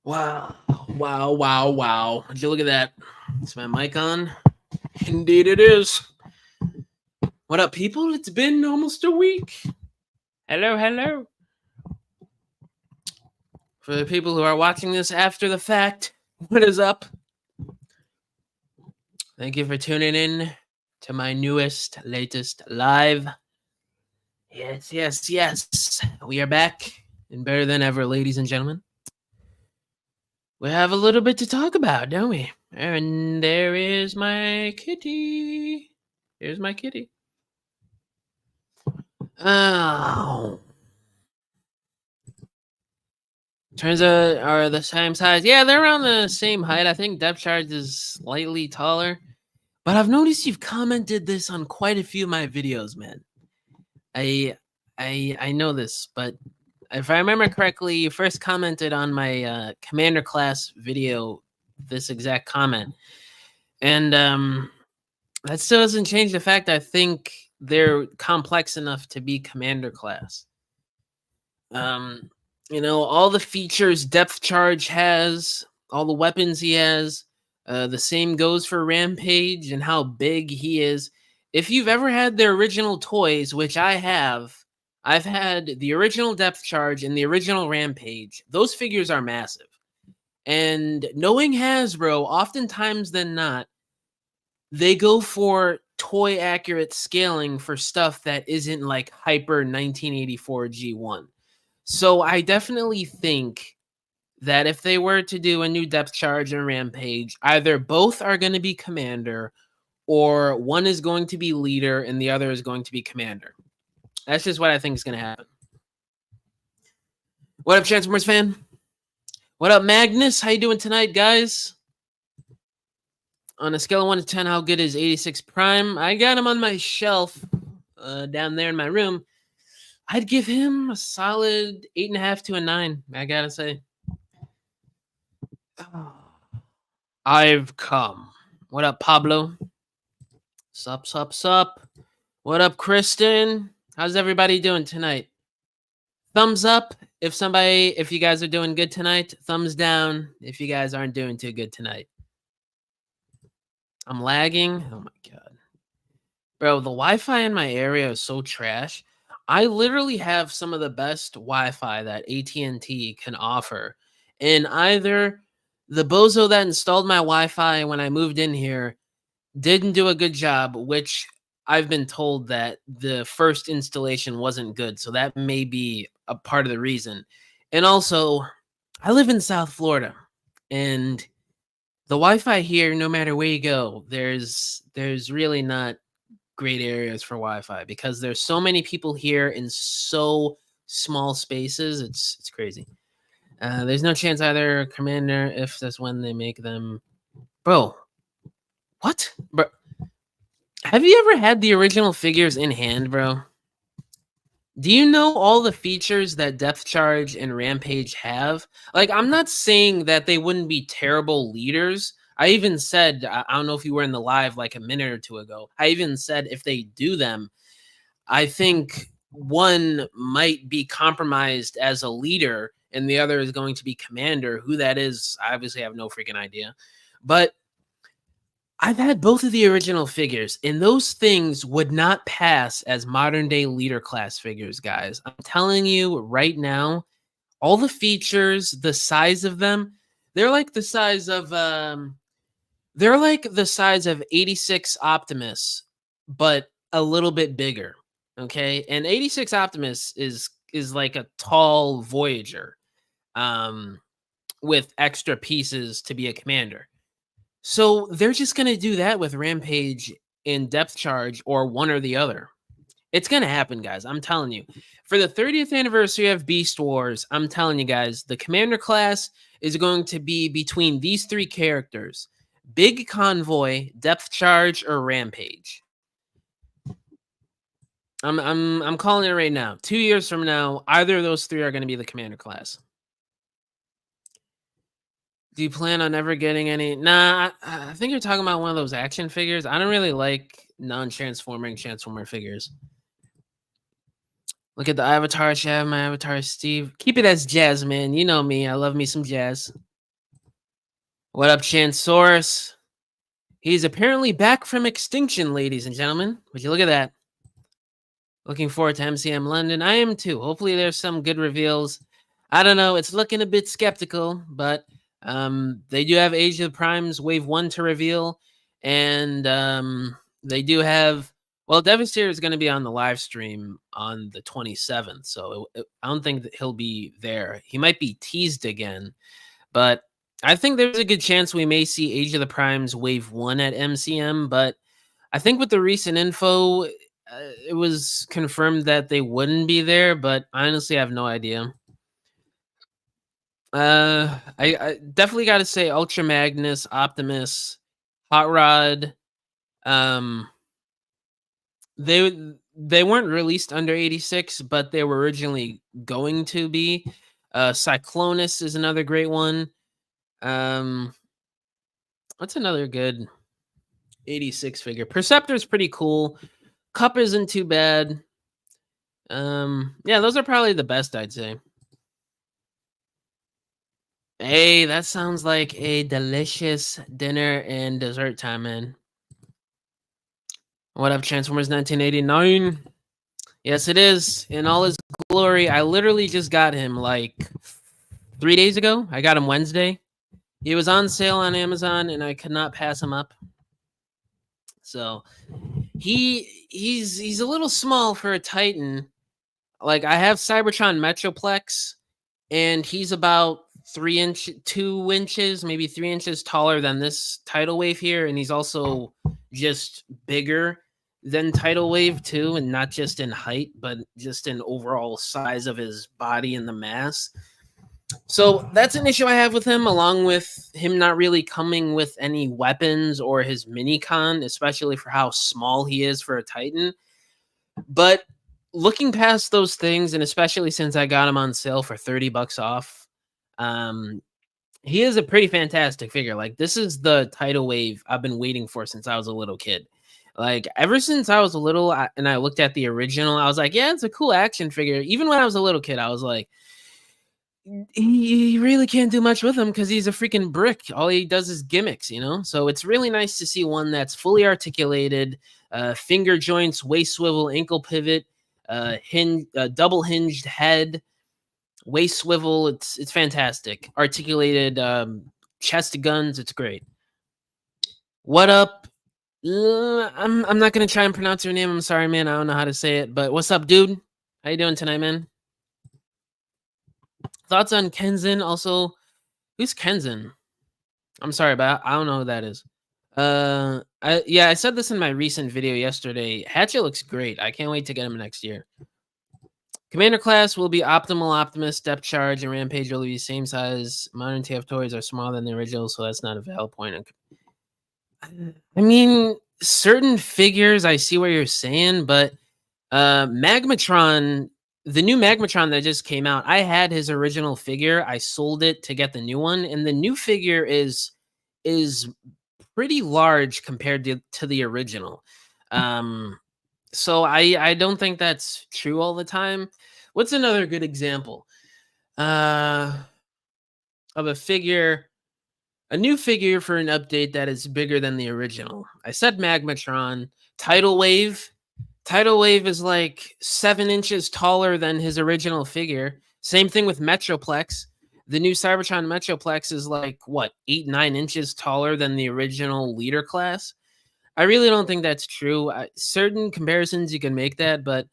Wow. Wow, wow, wow. Did you look at that? Is my mic on? Indeed it is. What up, people? It's been almost a week. Hello, hello. For the people who are watching this after the fact, what is up? Thank you for tuning in to my newest, latest live. Yes, yes, yes. We are back and better than ever, ladies and gentlemen. We have a little bit to talk about, don't we? And there is my kitty. Here's my kitty. Oh. Turns out are the same size. Yeah, they're around the same height. I think depth charge is slightly taller. But I've noticed you've commented this on quite a few of my videos, man. I know this, but if I remember correctly, you first commented on my commander class video, this exact comment. And that still doesn't change the fact I think they're complex enough to be commander class. All the features depth charge has, all the weapons he has, the same goes for Rampage and how big he is. If you've ever had their original toys, which I have, I've had the original depth charge and the original Rampage. Those figures are massive. And knowing Hasbro, oftentimes than not, they go for toy accurate scaling for stuff that isn't like hyper 1984 G1. So I definitely think that if they were to do a new depth charge and Rampage, either both are going to be commander or one is going to be leader and the other is going to be commander. That's just what I think is going to happen. What up, Transformers fan? What up, Magnus? How you doing tonight, guys? On a scale of 1 to 10, how good is 86 Prime? I got him on my shelf down there in my room. I'd give him a solid 8.5 to a 9, I gotta say. I've come. What up, Pablo? Sup, sup, sup. What up, Kristen? How's everybody doing tonight? Thumbs up if you guys are doing good tonight. Thumbs down if you guys aren't doing too good tonight. I'm lagging. Oh my god. Bro, the Wi-Fi in my area is so trash. I literally have some of the best Wi-Fi that AT&T can offer. And either the bozo that installed my Wi-Fi when I moved in here didn't do a good job, which I've been told that the first installation wasn't good. So that may be a part of the reason. And also, I live in South Florida, and the Wi-Fi here, no matter where you go, there's really not great areas for Wi-Fi because there's so many people here in so small spaces. It's crazy. There's no chance either commander if that's when they make them. Bro, what? Bro, have you ever had the original figures in hand, bro? Do you know all the features that Depth Charge and Rampage have? Like, I'm not saying that they wouldn't be terrible leaders. I even said, I don't know if you were in the live like a minute or two ago. I even said if they do them, I think one might be compromised as a leader and the other is going to be commander. Who that is, I obviously have no freaking idea. But I've had both of the original figures, and those things would not pass as modern day leader class figures, guys. I'm telling you right now, all the features, the size of them, they're like the size of 86 Optimus, but a little bit bigger. Okay. And 86 Optimus is like a tall Voyager with extra pieces to be a commander. So they're just going to do that with Rampage and Depth Charge or one or the other. It's going to happen, guys. I'm telling you. For the 30th anniversary of Beast Wars, I'm telling you guys, the commander class is going to be between these three characters: Big Convoy, Depth Charge, or Rampage. I'm calling it right now. 2 years from now, either of those three are going to be the commander class. Do you plan on ever getting any? Nah, I think you're talking about one of those action figures. I don't really like non-transforming Transformer figures. Look at the avatar chat. My avatar is Steve. Keep it as Jazz, man. You know me. I love me some Jazz. What up, Chansaurus? He's apparently back from extinction, ladies and gentlemen. Would you look at that? Looking forward to MCM London. I am too. Hopefully, there's some good reveals. I don't know. It's looking a bit skeptical, but they do have Age of the Primes Wave 1 to reveal. And they do have. Well, Devastator is going to be on the live stream on the 27th. So I don't think that he'll be there. He might be teased again. But I think there's a good chance we may see Age of the Primes Wave 1 at MCM. But I think with the recent info, it was confirmed that they wouldn't be there, but I honestly have no idea. I definitely got to say Ultra Magnus, Optimus, Hot Rod. Um, they weren't released under 86, but they were originally going to be. Cyclonus is another great one. What's another good 86 figure? Perceptor's pretty cool. Cup isn't too bad. Yeah, those are probably the best, I'd say. Hey, that sounds like a delicious dinner and dessert time, man. What up, Transformers 1989? Yes, it is. In all his glory. I literally just got him like 3 days ago. I got him Wednesday. He was on sale on Amazon and I could not pass him up. So he's a little small for a Titan. Like I have Cybertron Metroplex, and he's about 2 inches, maybe 3 inches taller than this Tidal Wave here, and he's also just bigger than Tidal Wave too, and not just in height, but just in overall size of his body and the mass. So that's an issue I have with him, along with him not really coming with any weapons or his minicon, especially for how small he is for a Titan. But looking past those things, and especially since I got him on sale for $30 off, he is a pretty fantastic figure. Like this is the Tidal Wave I've been waiting for since I was a little kid. Like ever since I was a little, and I looked at the original, I was like, yeah, it's a cool action figure. Even when I was a little kid, I was like, he really can't do much with him because he's a freaking brick. All he does is gimmicks, you know? So it's really nice to see one that's fully articulated, finger joints, waist swivel, ankle pivot, double hinged head, waist swivel. It's fantastic. Articulated chest guns. It's great. What up? I'm not gonna try and pronounce your name. I'm sorry, man. I don't know how to say it. But what's up, dude? How you doing tonight, man? Thoughts on Kenzin? Also, who's Kenzin? I'm sorry, but I don't know who that is. I said this in my recent video yesterday. Hatchet looks great. I can't wait to get him next year. Commander class will be Optimal Optimus, Depth Charge, and Rampage will be same size. Modern TF toys are smaller than the original, so that's not a valid point. I mean, certain figures, I see what you're saying, but Magmatron, the new Magmatron that just came out, I had his original figure. I sold it to get the new one, and the new figure is pretty large compared to the original. So I don't think that's true all the time. What's another good example of a figure, a new figure for an update that is bigger than the original? I said Magmatron. Tidal Wave. Tidal Wave is like 7 inches taller than his original figure. Same thing with Metroplex. The new Cybertron Metroplex is like, what, 8-9 inches taller than the original leader class? I really don't think that's true. Certain comparisons you can make that, but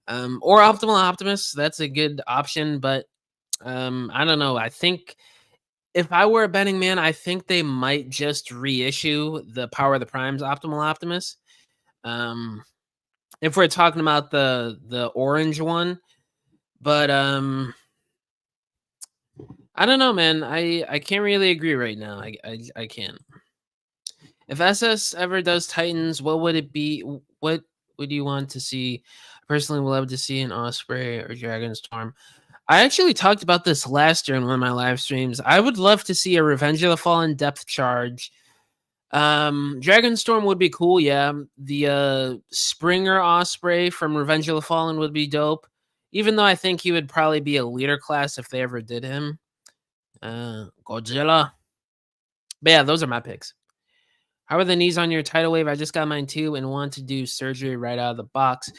or Optimal Optimus, that's a good option, but I don't know. I think if I were a betting man, I think they might just reissue the Power of the Primes Optimal Optimus. If we're talking about the orange one, but I don't know, man. I can't really agree right now. I can't. If SS ever does Titans, what would it be? What would you want to see? I personally would love to see an Osprey or Dragon Storm. I actually talked about this last year in one of my live streams. I would love to see a Revenge of the Fallen Depth Charge. Dragon Storm would be cool, yeah. The Springer Osprey from Revenge of the Fallen would be dope. Even though I think he would probably be a leader class if they ever did him. Godzilla. But yeah, those are my picks. How are the knees on your tidal wave? I just got mine too and want to do surgery right out of the box.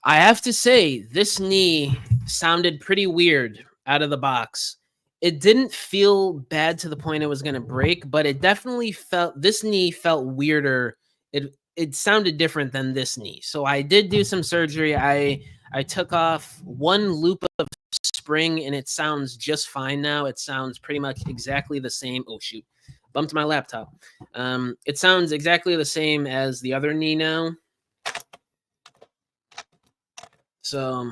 I have to say, this knee sounded pretty weird out of the box. It didn't feel bad to the point it was going to break, but it definitely felt this knee felt weirder. It sounded different than this knee. So I did do some surgery. I took off one loop of spring and it sounds just fine now. It sounds pretty much exactly the same. Oh shoot. Bumped my laptop. It sounds exactly the same as the other knee now. So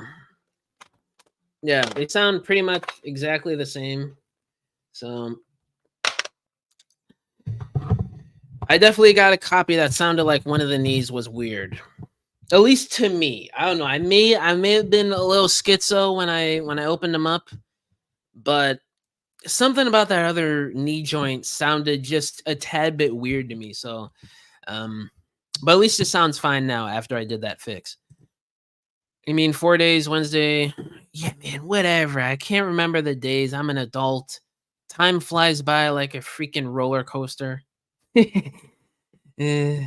yeah, they sound pretty much exactly the same. So I definitely got a copy that sounded like one of the knees was weird. At least to me. I don't know. I may have been a little schizo when I opened them up, but something about that other knee joint sounded just a tad bit weird to me. So but at least it sounds fine now after I did that fix. You mean 4 days, Wednesday? Yeah, man, whatever. I can't remember the days. I'm an adult. Time flies by like a freaking roller coaster. Eh.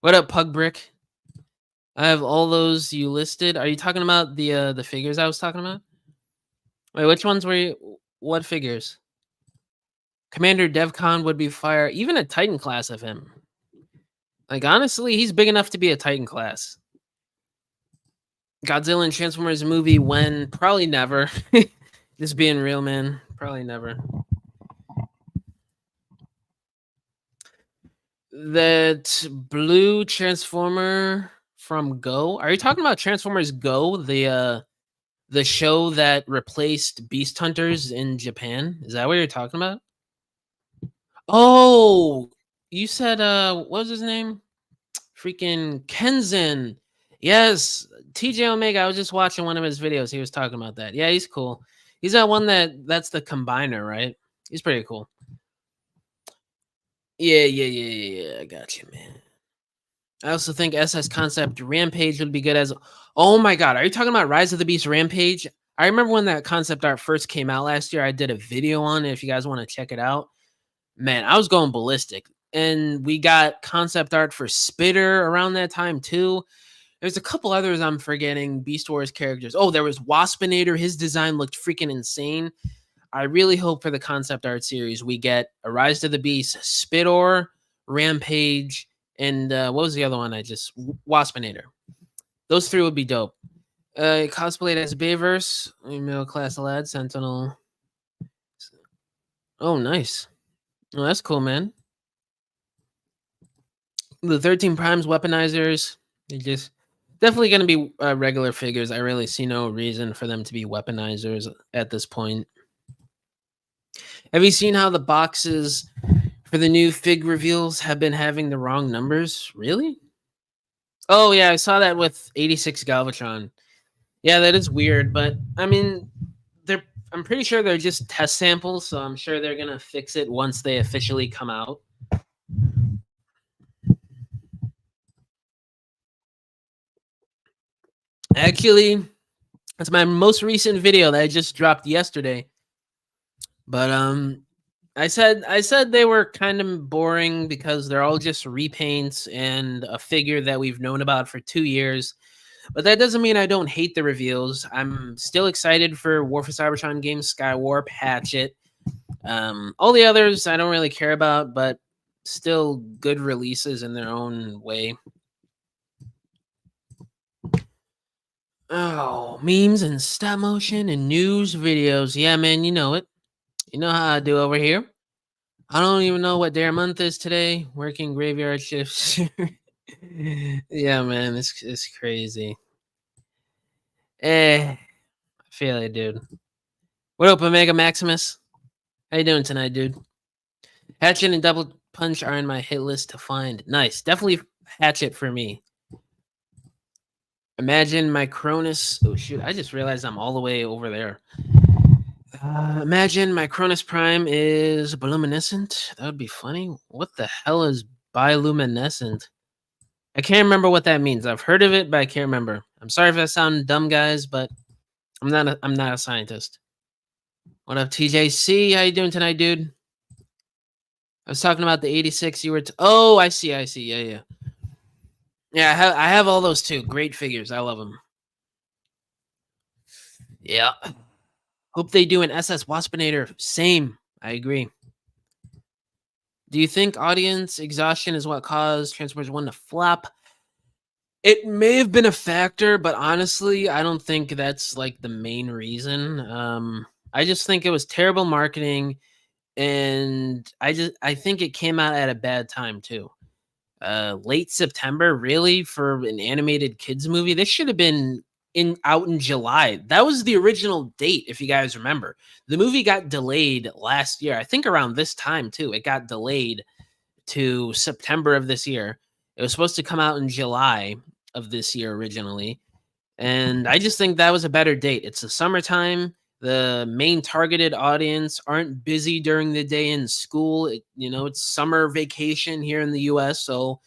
What up, Pug Brick? I have all those you listed. Are you talking about the figures I was talking about? Wait, which ones were you? What figures? Commander Devcon would be fire. Even a Titan class of him. Like honestly, he's big enough to be a Titan class. Godzilla and Transformers movie when? Probably never. Just being real, man. Probably never. That blue Transformer from Go. Are you talking about Transformers Go, the show that replaced Beast Hunters in Japan? Is that what you're talking about? Oh, you said what was his name? Freaking Kenzin. Yes, TJ Omega. I was just watching one of his videos. He was talking about that. Yeah, he's cool. He's that one that's the combiner, right? He's pretty cool. Yeah. I got you, man. I also think SS Concept Rampage would be good as. Oh my god, are you talking about Rise of the Beast Rampage? I remember when that concept art first came out last year. I did a video on it. If you guys want to check it out, man, I was going ballistic. And we got concept art for Spitter around that time too. There's a couple others I'm forgetting. Beast Wars characters. Oh, there was Waspinator. His design looked freaking insane. I really hope for the concept art series we get a Rise to the Beast, Spitter, Rampage, and what was the other one? Waspinator. Those three would be dope. Cosplayed as Bayverse, middle class lad, Sentinel. Oh, nice. Oh, that's cool, man. The 13 Primes weaponizers, they're just definitely going to be regular figures. I really see no reason for them to be weaponizers at this point. Have you seen how the boxes for the new fig reveals have been having the wrong numbers? Really? Oh, yeah, I saw that with 86 Galvatron. Yeah, that is weird, but I mean, I'm pretty sure they're just test samples, so I'm sure they're going to fix it once they officially come out. Actually, that's my most recent video that I just dropped yesterday. But I said they were kind of boring because they're all just repaints and a figure that we've known about for 2 years. But that doesn't mean I don't hate the reveals. I'm still excited for War for Cybertron games, Skywarp, Hatchet. All the others I don't really care about, but still good releases in their own way. Oh, memes and stop motion and news videos. Yeah, man, you know it. You know how I do over here. I don't even know what their month is today. Working graveyard shifts. Yeah, man, it's crazy. I feel it, dude. What up, Omega Maximus? How you doing tonight, dude? Hatchet and Double Punch are in my hit list to find. Nice, definitely Hatchet for me. Imagine my Cronus. Oh shoot! I just realized I'm all the way over there. Imagine my Cronus Prime is bioluminescent. That would be funny. What the hell is bioluminescent? I can't remember what that means. I've heard of it, but I can't remember. I'm sorry if I sound dumb, guys, but I'm not a scientist. What up, TJC? How you doing tonight, dude? I was talking about the 86 you were oh, I see, I see. Yeah, yeah. Yeah, I have all those too. Great figures. I love them. Yeah. Hope they do an SS Waspinator. Same. I agree. Do you think audience exhaustion is what caused Transformers 1 to flop? It may have been a factor, but honestly, I don't think that's like the main reason. I just think it was terrible marketing, and I think it came out at a bad time too. Late September, really, for an animated kids movie. This should have been in out in July. That was the original date, if you guys remember. The movie got delayed last year. I think around this time too. It got delayed to September of this year. It was supposed to come out in July of this year originally. And I just think that was a better date. It's the summertime. The main targeted audience aren't busy during the day in school. It's summer vacation here in the US. So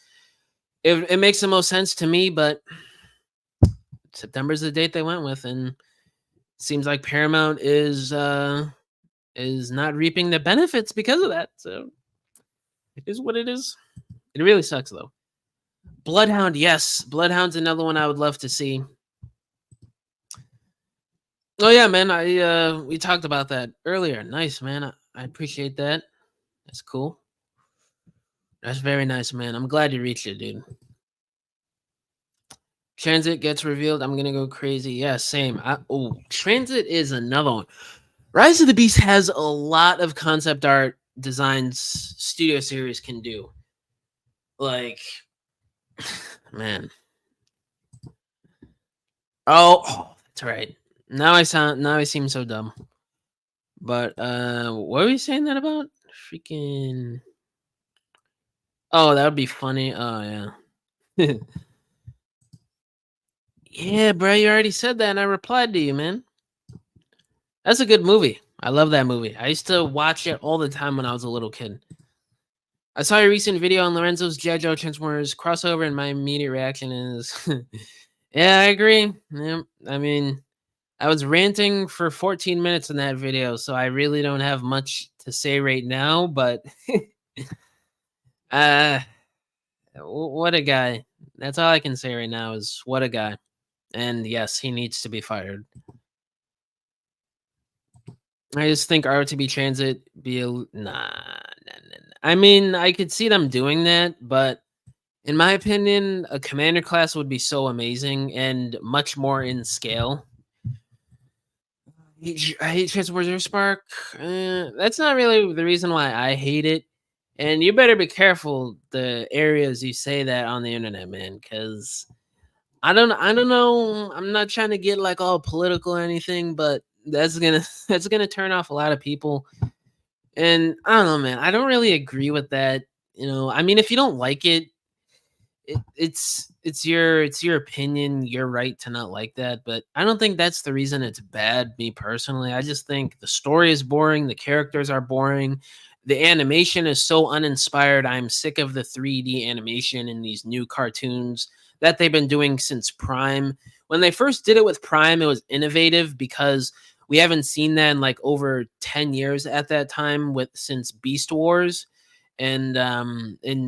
it makes the most sense to me. But September's the date they went with. And seems like Paramount is not reaping the benefits because of that. So it is what it is. It really sucks though. Bloodhound, yes. Bloodhound's another one I would love to see. Oh yeah, man. We talked about that earlier. Nice, man. I appreciate that. That's cool. That's very nice, man. I'm glad you reached it, dude. Transit gets revealed. I'm gonna go crazy. Yeah, same. Transit is another one. Rise of the Beast has a lot of concept art designs Studio Series can do. Like, man. Oh, that's right. Now I seem so dumb. But what were you saying that about? Freaking. Oh, that would be funny. Oh yeah. Yeah, bro, you already said that and I replied to you, man. That's a good movie. I love that movie. I used to watch it all the time when I was a little kid. I saw your recent video on Lorenzo's G.I. Joe Transformers crossover, and my immediate reaction is, yeah, I agree. Yeah, I mean, I was ranting for 14 minutes in that video, so I really don't have much to say right now, but uh, what a guy. That's all I can say right now is what a guy. And yes, he needs to be fired. I just think ROTB Transit be nah. I mean, I could see them doing that, but in my opinion, a commander class would be so amazing and much more in scale. I hate Transformers Spark. That's not really the reason why I hate it. And you better be careful the areas you say that on the internet, man, because I don't know. I'm not trying to get like all political or anything, but that's gonna turn off a lot of people. And I don't know, man. I don't really agree with that. I mean, if you don't like it, it's your opinion. You're right to not like that, but I don't think that's the reason it's bad. Me personally, I just think the story is boring. The characters are boring. The animation is so uninspired. I'm sick of the 3D animation in these new cartoons that they've been doing since Prime. When they first did it with Prime, it was innovative because we haven't seen that in like over 10 years at that time with since Beast Wars, and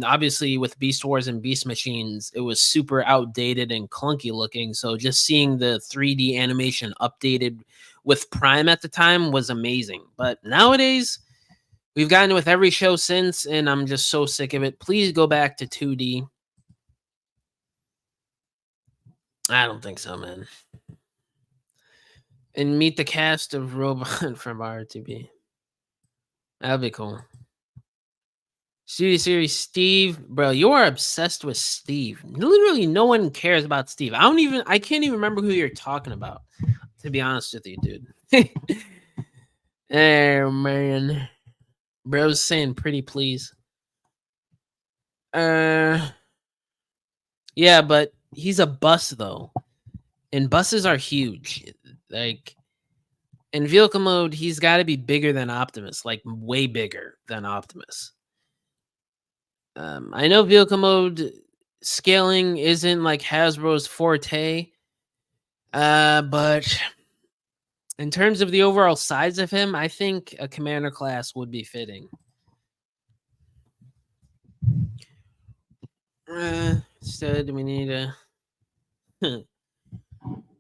obviously with Beast Wars and Beast Machines, it was super outdated and clunky looking. So just seeing the 3D animation updated with Prime at the time was amazing. But nowadays, we've gotten it with every show since, and I'm just so sick of it. Please go back to 2D. I don't think so, man. And meet the cast of Robot from RTB. That'd be cool. Studio Series Steve, bro, you are obsessed with Steve. Literally, no one cares about Steve. I can't even remember who you're talking about. To be honest with you, dude. Oh man, bro's saying pretty please. Uh, yeah, but he's a bus though, and buses are huge. Like in vehicle mode, he's got to be bigger than Optimus, like way bigger than Optimus. I know vehicle mode scaling isn't like Hasbro's forte, but In terms of the overall size of him, I think a commander class would be fitting. Instead, we need a.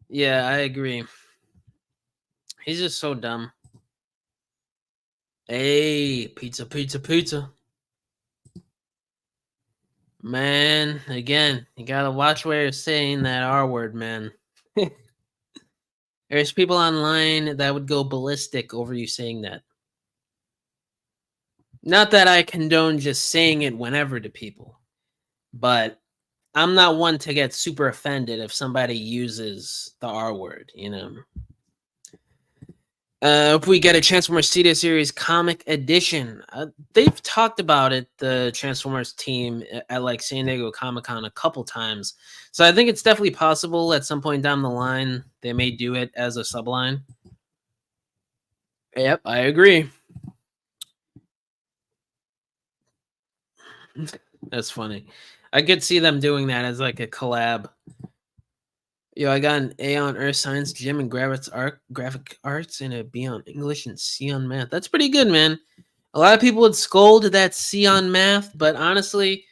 Yeah, I agree. He's just so dumb. Hey, pizza, pizza, pizza. Man, again, you gotta watch where you're saying that R word, man. There's people online that would go ballistic over you saying that. Not that I condone just saying it whenever to people, but I'm not one to get super offended if somebody uses the R word, you know. If we get a Transformers CD series comic edition, they've talked about it, the Transformers team at like San Diego Comic Con a couple times. So I think it's definitely possible at some point down the line they may do it as a subline. Yep, I agree. That's funny. I could see them doing that as like a collab. Yo, I got an A on Earth Science, Gym, and graphic arts, and a B on English and C on math. That's pretty good, man. A lot of people would scold that C on math, but honestly,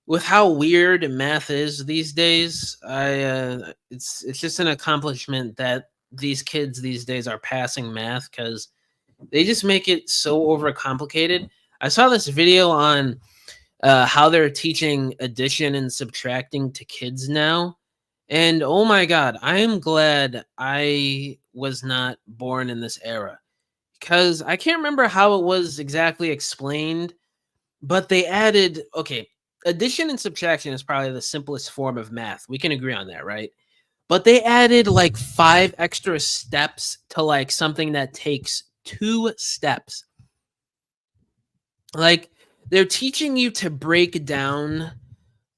with how weird math is these days, it's just an accomplishment that these kids these days are passing math because they just make it so overcomplicated. I saw this video on how they're teaching addition and subtracting to kids now. And oh my God, I am glad I was not born in this era because I can't remember how it was exactly explained, but they added, okay, addition and subtraction is probably the simplest form of math. We can agree on that, right? But they added like 5 extra steps to like something that takes 2 steps. Like they're teaching you to break down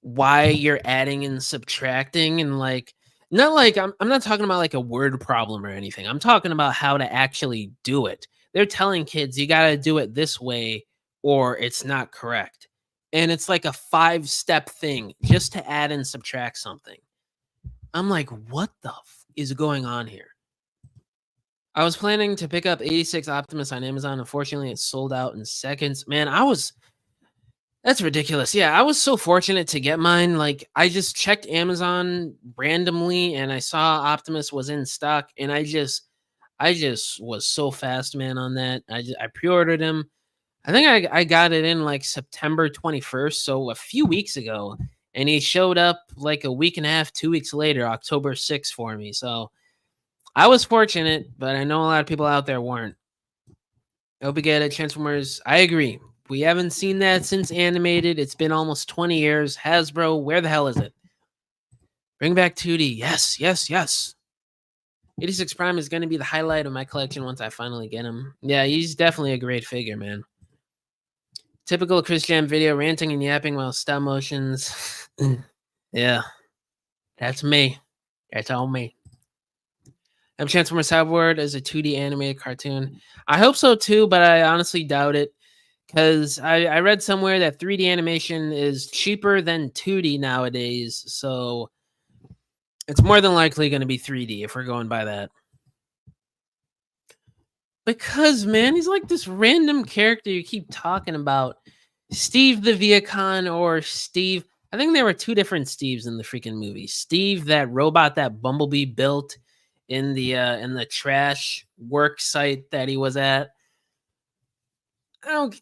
why you're adding and subtracting and like not like I'm not talking about like a word problem or anything. I'm talking about how to actually do it. They're telling kids you got to do it this way or it's not correct. And it's like a 5 step thing just to add and subtract something. I'm like, what the is going on here? I was planning to pick up 86 Optimus on Amazon. Unfortunately, it sold out in seconds. Man, that's ridiculous. Yeah, I was so fortunate to get mine. Like, I just checked Amazon randomly and I saw Optimus was in stock, and I just was so fast, man, on that. I pre-ordered him. I think I got it in like September 21st, so a few weeks ago, and he showed up like a week and a half, 2 weeks later, October 6th for me. So I was fortunate, but I know a lot of people out there weren't. I hope we get it. Transformers. I agree. We haven't seen that since animated. It's been almost 20 years. Hasbro, where the hell is it? Bring back 2D. Yes, yes, yes. 86 Prime is going to be the highlight of my collection once I finally get him. Yeah, he's definitely a great figure, man. Typical Chris Jam video, ranting and yapping while stop motions. Yeah, that's me. That's all me. I'm Transformers Cyborg as a 2D animated cartoon. I hope so too, but I honestly doubt it. Because I read somewhere that 3D animation is cheaper than 2D nowadays, so it's more than likely going to be 3D if we're going by that. Because, man, he's like this random character you keep talking about. Steve the Viacon or Steve. I think there were 2 different Steves in the freaking movie. Steve, that robot that Bumblebee built in the trash work site that he was at.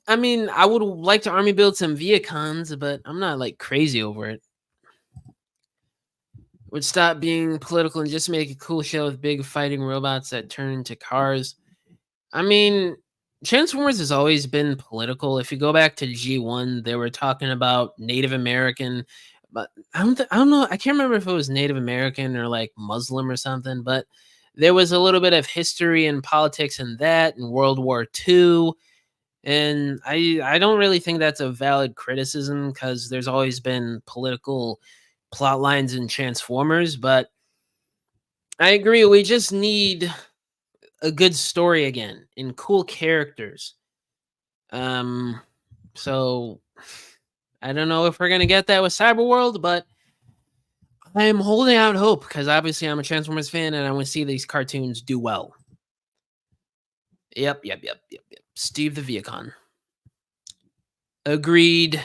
I mean, I would like to army build some Viacons, but I'm not like crazy over it. Would stop being political and just make a cool show with big fighting robots that turn into cars. I mean, Transformers has always been political. If you go back to G1, they were talking about Native American, but I don't know. I can't remember if it was Native American or like Muslim or something, but there was a little bit of history and politics in that in World War II. And I don't really think that's a valid criticism because there's always been political plot lines in Transformers, but I agree we just need a good story again and cool characters. Um so I don't know if we're gonna get that with Cyberworld, but I am holding out hope because obviously I'm a Transformers fan and I want to see these cartoons do well. Yep. Steve the Viacon. Agreed.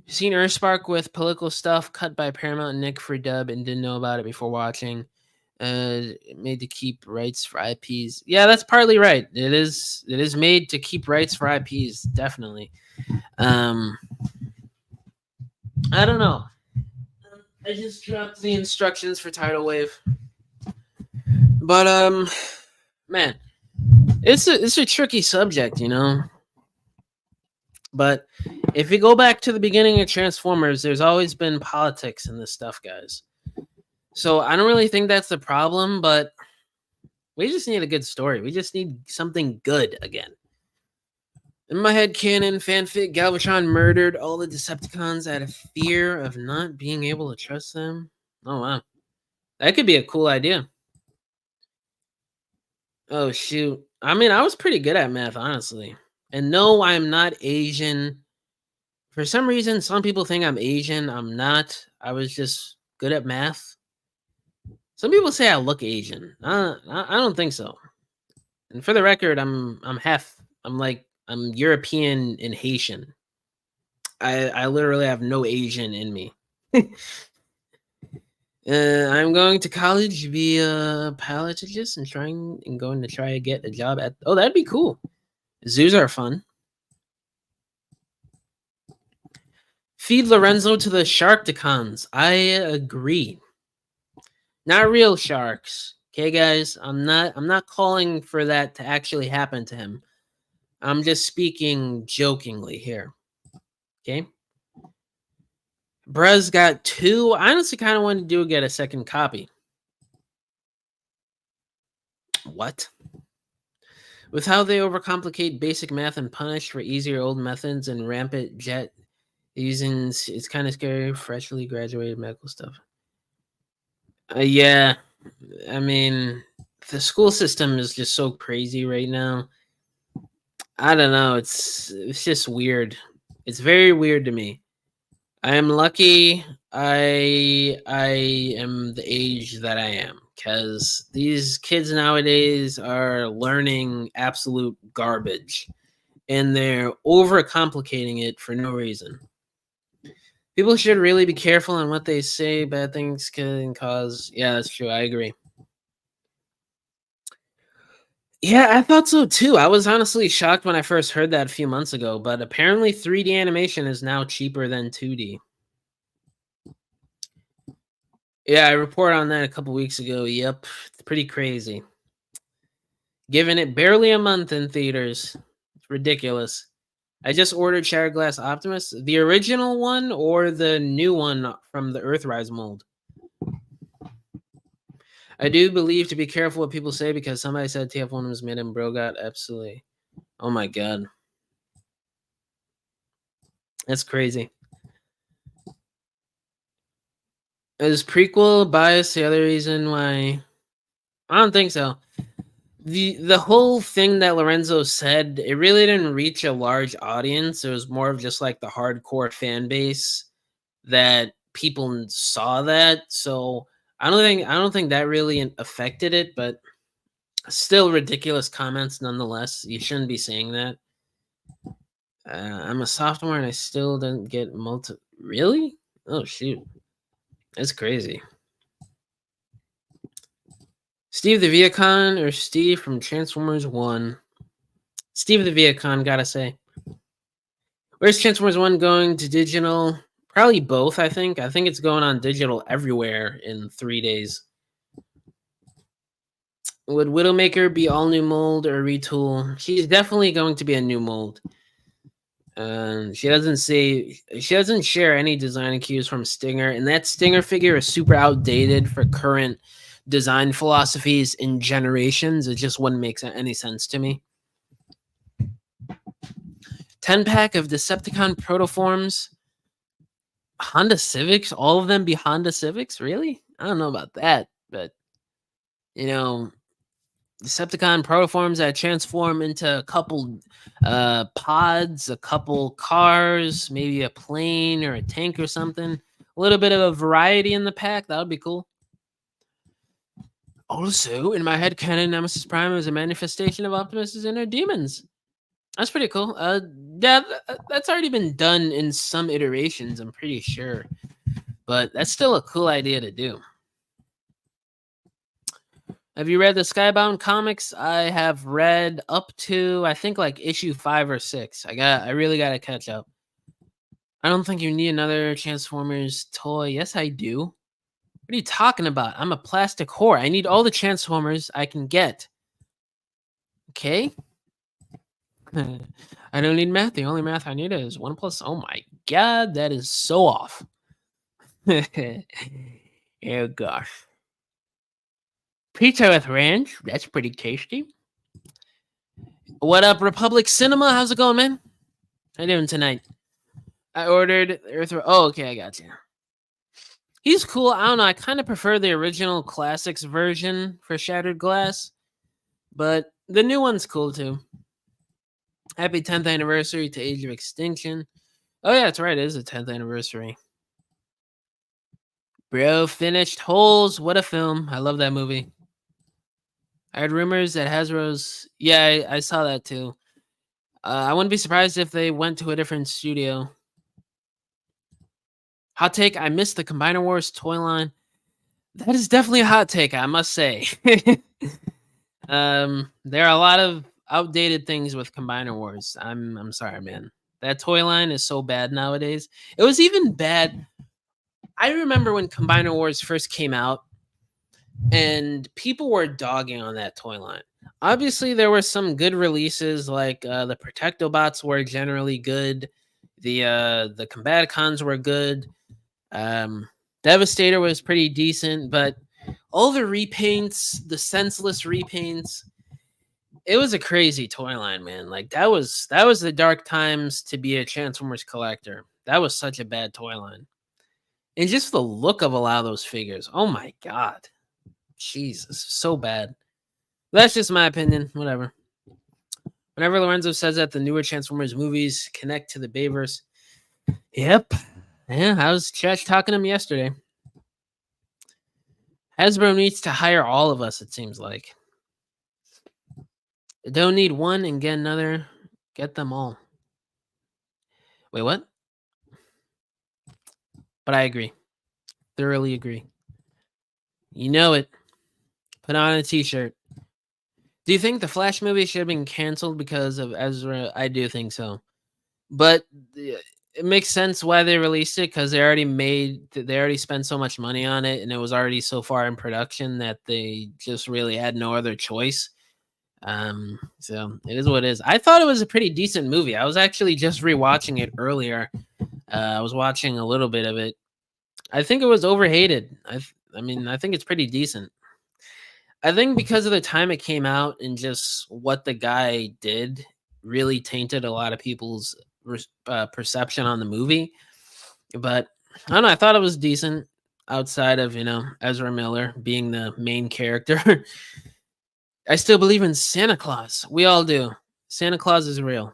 Seen Earthspark with political stuff cut by Paramount and Nick for dub and didn't know about it before watching. Made to keep rights for IPs. Yeah, that's partly right. It is made to keep rights for IPs, definitely. Um I don't know. I just dropped the instructions for Tidal Wave. But man, it's a tricky subject, you know. But if you go back to the beginning of Transformers, there's always been politics in this stuff, guys. So I don't really think that's the problem, but we just need a good story. We just need something good again. In my head canon fanfic, Galvatron murdered all the Decepticons out of fear of not being able to trust them. Oh wow. That could be a cool idea. Oh shoot. I mean, I was pretty good at math, honestly. And no, I'm not Asian. For some reason, some people think I'm Asian. I'm not. I was just good at math. Some people say I look Asian. I don't think so. And for the record, I'm half. I'm European and Haitian. I literally have no Asian in me. I'm going to college to be a pathologist and going to try to get a job at. Oh, that'd be cool. Zoos are fun. Feed Lorenzo to the Sharkticons. I agree. Not real sharks. Okay, guys. I'm not calling for that to actually happen to him. I'm just speaking jokingly here. Okay. Brez got 2. I honestly kind of wanted to get a second copy. What? With how they overcomplicate basic math and punish for easier old methods and rampant jet using, it's kind of scary. Freshly graduated medical stuff. Yeah, I mean, the school system is just so crazy right now. I don't know. It's just weird. It's very weird to me. I am lucky I am the age that I am, because these kids nowadays are learning absolute garbage and they're overcomplicating it for no reason. People should really be careful on what they say. Bad things can cause. Yeah, that's true. I agree. Yeah, I thought so too. I was honestly shocked when I first heard that a few months ago, but apparently 3D animation is now cheaper than 2D. Yeah, I reported on that a couple weeks ago. Yep, it's pretty crazy. Giving it barely a month in theaters. It's ridiculous. I just ordered Shattered Glass Optimus, the original one or the new one from the Earthrise mold. I do believe to be careful what people say because somebody said TF1 was made and bro got absolutely. Oh my god. That's crazy. Is prequel bias the other reason why? I don't think so. The whole thing that Lorenzo said, it really didn't reach a large audience. It was more of just like the hardcore fan base that people saw that. So I don't think that really affected it, but still ridiculous comments nonetheless. You shouldn't be saying that. I'm a sophomore and I still didn't get Really? Oh shoot, that's crazy. Steve the Viacon or Steve from Transformers 1? Steve the Viacon, gotta say. Where's Transformers 1 going to digital? Probably both, I think. I think it's going on digital everywhere in 3 days. Would Widowmaker be all new mold or retool? She's definitely going to be a new mold. She doesn't share any design cues from Stinger, and that Stinger figure is super outdated for current design philosophies in generations. It just wouldn't make any sense to me. 10-pack of Decepticon protoforms. Honda Civics? All of them be Honda Civics? Really? I don't know about that, but Decepticon protoforms that transform into a couple pods, a couple cars, maybe a plane or a tank or something. A little bit of a variety in the pack. That would be cool. Also, in my head canon, Nemesis Prime is a manifestation of Optimus's inner demons. That's pretty cool. Yeah, that's already been done in some iterations, I'm pretty sure. But that's still a cool idea to do. Have you read the Skybound comics? I have read up to I think like issue 5 or 6. I really got to catch up. I don't think you need another Transformers toy. Yes, I do. What are you talking about? I'm a plastic whore. I need all the Transformers I can get. Okay? I don't need math. The only math I need is 1 plus. Oh my god, that is so off. Oh gosh. Pizza with ranch. That's pretty tasty. What up, Republic Cinema? How's it going, man? How you doing tonight? I ordered Earth. Oh, okay, I got you. He's cool. I don't know. I kind of prefer the original classics version for Shattered Glass, but the new one's cool too. Happy 10th anniversary to Age of Extinction. Oh yeah, that's right. It is the 10th anniversary. Bro, finished Holes. What a film. I love that movie. I heard rumors that Hasbro's. Yeah, I saw that too. I wouldn't be surprised if they went to a different studio. Hot take, I missed the Combiner Wars toy line. That is definitely a hot take, I must say. There are a lot of outdated things with Combiner Wars. I'm sorry, man. That toy line is so bad nowadays. It was even bad. I remember when Combiner Wars first came out, and people were dogging on that toy line. Obviously, there were some good releases, like the Protectobots were generally good. The Combaticons were good. Devastator was pretty decent, but all the repaints, the senseless repaints, it was a crazy toy line, man. Like that was the dark times to be a Transformers collector. That was such a bad toy line. And just the look of a lot of those figures. Oh my god. Jesus, so bad. That's just my opinion. Whatever. Whenever Lorenzo says that the newer Transformers movies connect to the Bayverse. Yep. Yeah, I was trash talking to him yesterday. Hasbro needs to hire all of us, it seems like. Don't need one and get another. Get them all. Wait, what? But I agree. Thoroughly agree. You know it. Put on a t-shirt. Do you think the Flash movie should have been canceled because of Ezra? I do think so. But it makes sense why they released it because they already spent so much money on it and it was already so far in production that they just really had no other choice. So it is what it is. I thought it was a pretty decent movie. I was actually just rewatching it earlier. I was watching a little bit of it. I think it was overhated. I mean, I think it's pretty decent. I think because of the time it came out and just what the guy did really tainted a lot of people's perception on the movie. But I don't know. I thought it was decent outside of, Ezra Miller being the main character. I still believe in Santa Claus. We all do. Santa Claus is real.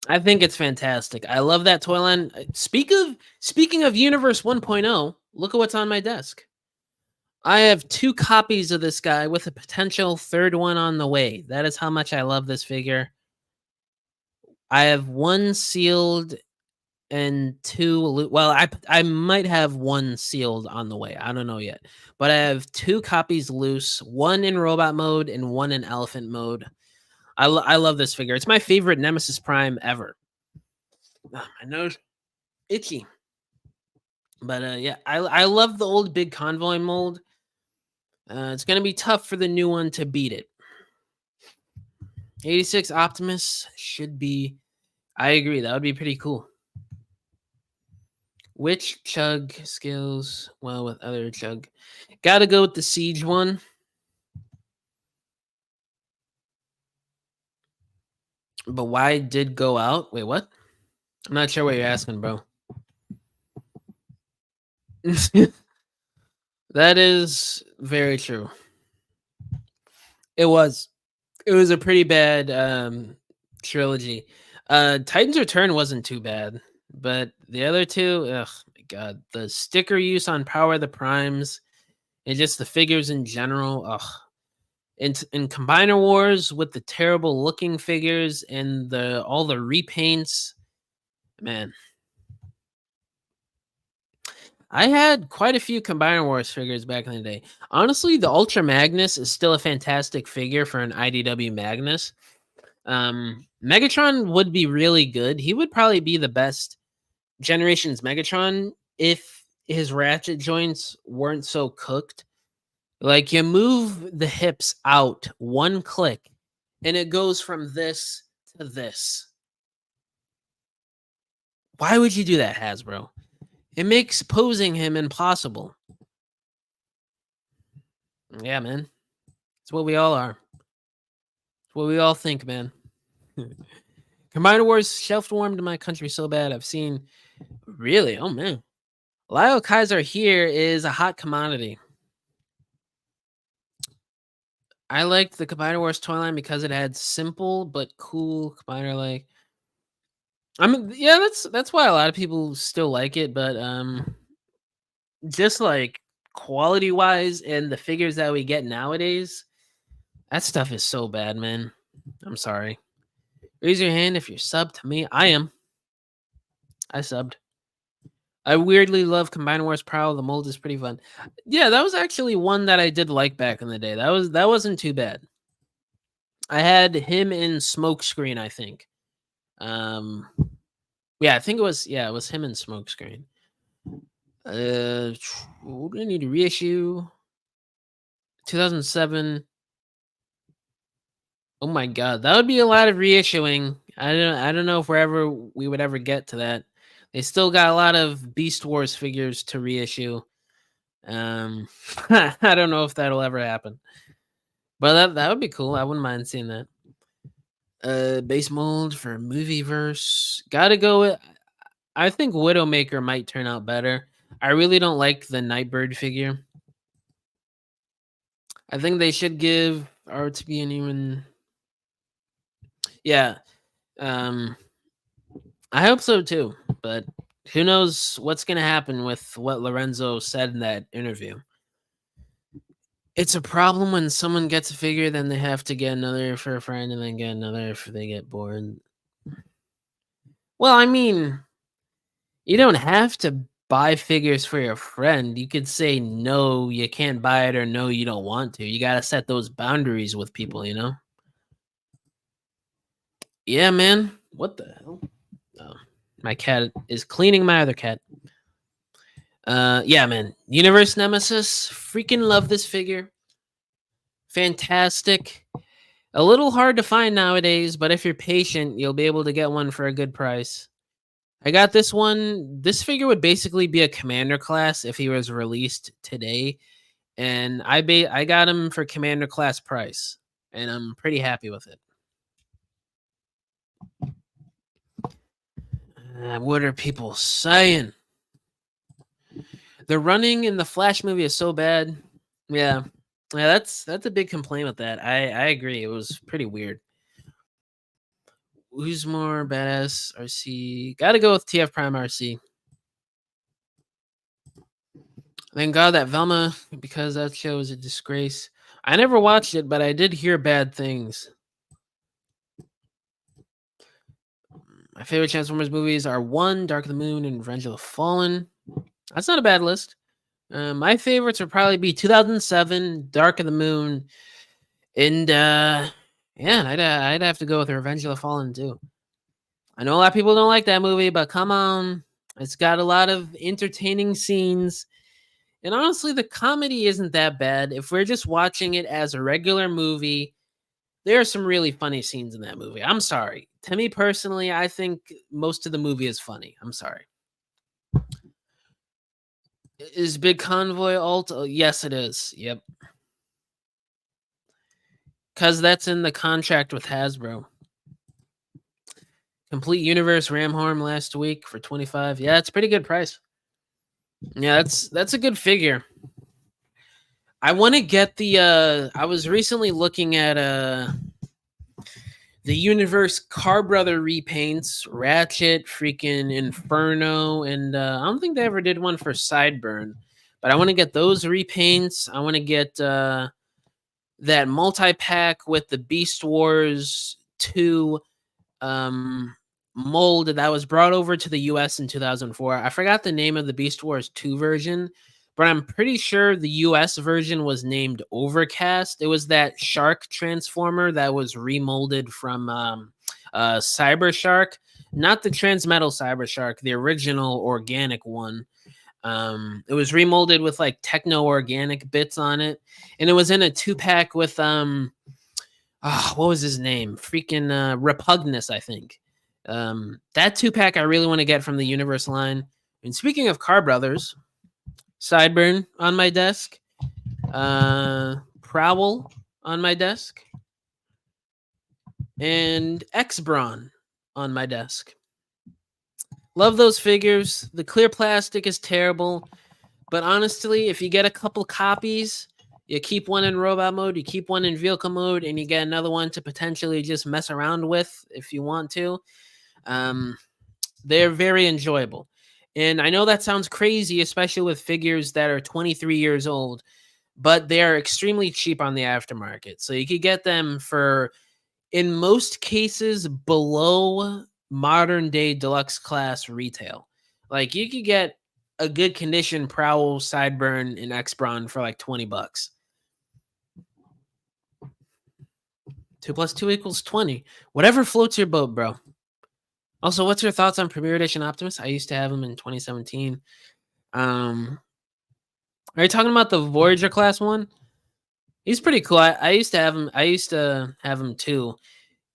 I think it's fantastic. I love that toy line. Speaking of Universe 1.0, look at what's on my desk. I have 2 copies of this guy with a potential third one on the way. That is how much I love this figure. I have 1 sealed and 2 well, I might have 1 sealed on the way. I don't know yet. But I have 2 copies loose, 1 in robot mode and 1 in elephant mode. I love this figure. It's my favorite Nemesis Prime ever. Oh, my nose itchy. But yeah, I love the old big convoy mold. It's gonna be tough for the new one to beat it. 86 Optimus should be. I agree. That would be pretty cool. Which chug skills well with other chug? Gotta go with the siege one. But why did go out? Wait, what? I'm not sure what you're asking, bro. That is very true. It was. It was a pretty bad trilogy. Titan's Return wasn't too bad, but the other two, ugh, my god, the sticker use on Power of the Primes. and just the figures in general. Ugh. In Combiner Wars with the terrible looking figures and the all the repaints, man. I had quite a few Combiner Wars figures back in the day. Honestly, the Ultra Magnus is still a fantastic figure for an IDW Magnus. Megatron would be really good. He would probably be the best Generations Megatron if his ratchet joints weren't so cooked. Like you move the hips out one click and it goes from this to this. Why would you do that, Hasbro? It makes posing him impossible. Yeah, man. It's what we all are. It's what we all think, man. Combiner Wars shelf warmed in my country so bad. I've seen. Really? Oh, man. Lyle Kaiser here is a hot commodity. I liked the Combiner Wars toy line because it had simple but cool Combiner like. I mean, yeah, that's why a lot of people still like it, but just like quality wise and the figures that we get nowadays, that stuff is so bad, man. I'm sorry. Raise your hand if you're subbed to me. I am. I subbed. I weirdly love Combiner Wars Prowl. The mold is pretty fun. Yeah, that was actually one that I did like back in the day. That wasn't too bad. I had him in Smokescreen, I think. Yeah, I think it was him in Smokescreen. What do I need to reissue? 2007. Oh my god, that would be a lot of reissuing. I don't know if we would ever get to that. They still got a lot of Beast Wars figures to reissue. I don't know if that'll ever happen. But that would be cool. I wouldn't mind seeing that. Base mold for Movieverse. Gotta go with. I think Widowmaker might turn out better. I really don't like the Nightbird figure. I think they should give RTB an even. Yeah. I hope so too, but who knows what's going to happen with what Lorenzo said in that interview. It's a problem when someone gets a figure, then they have to get another for a friend and then get another if they get bored. Well, I mean, you don't have to buy figures for your friend. You could say no, you can't buy it, or no, you don't want to. You got to set those boundaries with people, you know? Yeah, man. What the hell? Oh, my cat is cleaning my other cat. Yeah, man. Universe Nemesis. Freaking love this figure. Fantastic. A little hard to find nowadays, but if you're patient, you'll be able to get one for a good price. I got this one. This figure would basically be a commander class if he was released today, and I got him for commander class price, and I'm pretty happy with it. What are people saying? The running in the Flash movie is so bad. Yeah, that's a big complaint with that. I agree. It was pretty weird. Who's more badass? RC. Gotta go with TF Prime RC. Thank God that Velma, because that show is a disgrace. I never watched it, but I did hear bad things. My favorite Transformers movies are 1, Dark of the Moon, and Revenge of the Fallen. That's not a bad list. My favorites would probably be 2007, Dark of the Moon, and yeah, I'd have to go with Revenge of the Fallen too. I know a lot of people don't like that movie, but come on, it's got a lot of entertaining scenes. And honestly, the comedy isn't that bad. If we're just watching it as a regular movie, there are some really funny scenes in that movie. I'm sorry. To me personally, I think most of the movie is funny. I'm sorry. Is Big Convoy alt? Oh, yes, it is. Yep. Because that's in the contract with Hasbro. Complete Universe Ramhorn last week for 25. Yeah, it's a pretty good price. Yeah, that's a good figure. I want to get the I was recently looking at the Universe Car Brother repaints, Ratchet, freaking Inferno, and I don't think they ever did one for Sideburn. But I want to get those repaints. I want to get that multi-pack with the Beast Wars 2 um, mold that was brought over to the US in 2004. I forgot the name of the Beast Wars 2 version, but I'm pretty sure the US version was named Overcast. It was that shark transformer that was remolded from Cyber Shark, not the Transmetal Cyber Shark, the original organic one. It was remolded with like techno organic bits on it, and it was in a 2-pack with what was his name? Freaking Repugnus, I think. That 2-pack I really want to get from the Universe line. And speaking of Car Brothers, Sideburn on my desk, Prowl on my desk, and X-Brawn on my desk. Love those figures. The clear plastic is terrible, but honestly, if you get a couple copies, you keep one in robot mode, you keep one in vehicle mode, and you get another one to potentially just mess around with if you want to. They're very enjoyable. And I know that sounds crazy, especially with figures that are 23 years old, but they are extremely cheap on the aftermarket. So you could get them for, in most cases, below modern day deluxe class retail. Like you could get a good condition Prowl, Sideburn, and X-Brawn for like $20. 2 plus 2 equals 20. Whatever floats your boat, bro. Also, what's your thoughts on Premier Edition Optimus? I used to have him in 2017. Are you talking about the Voyager class one? He's pretty cool. I used to have him. I used to have him too.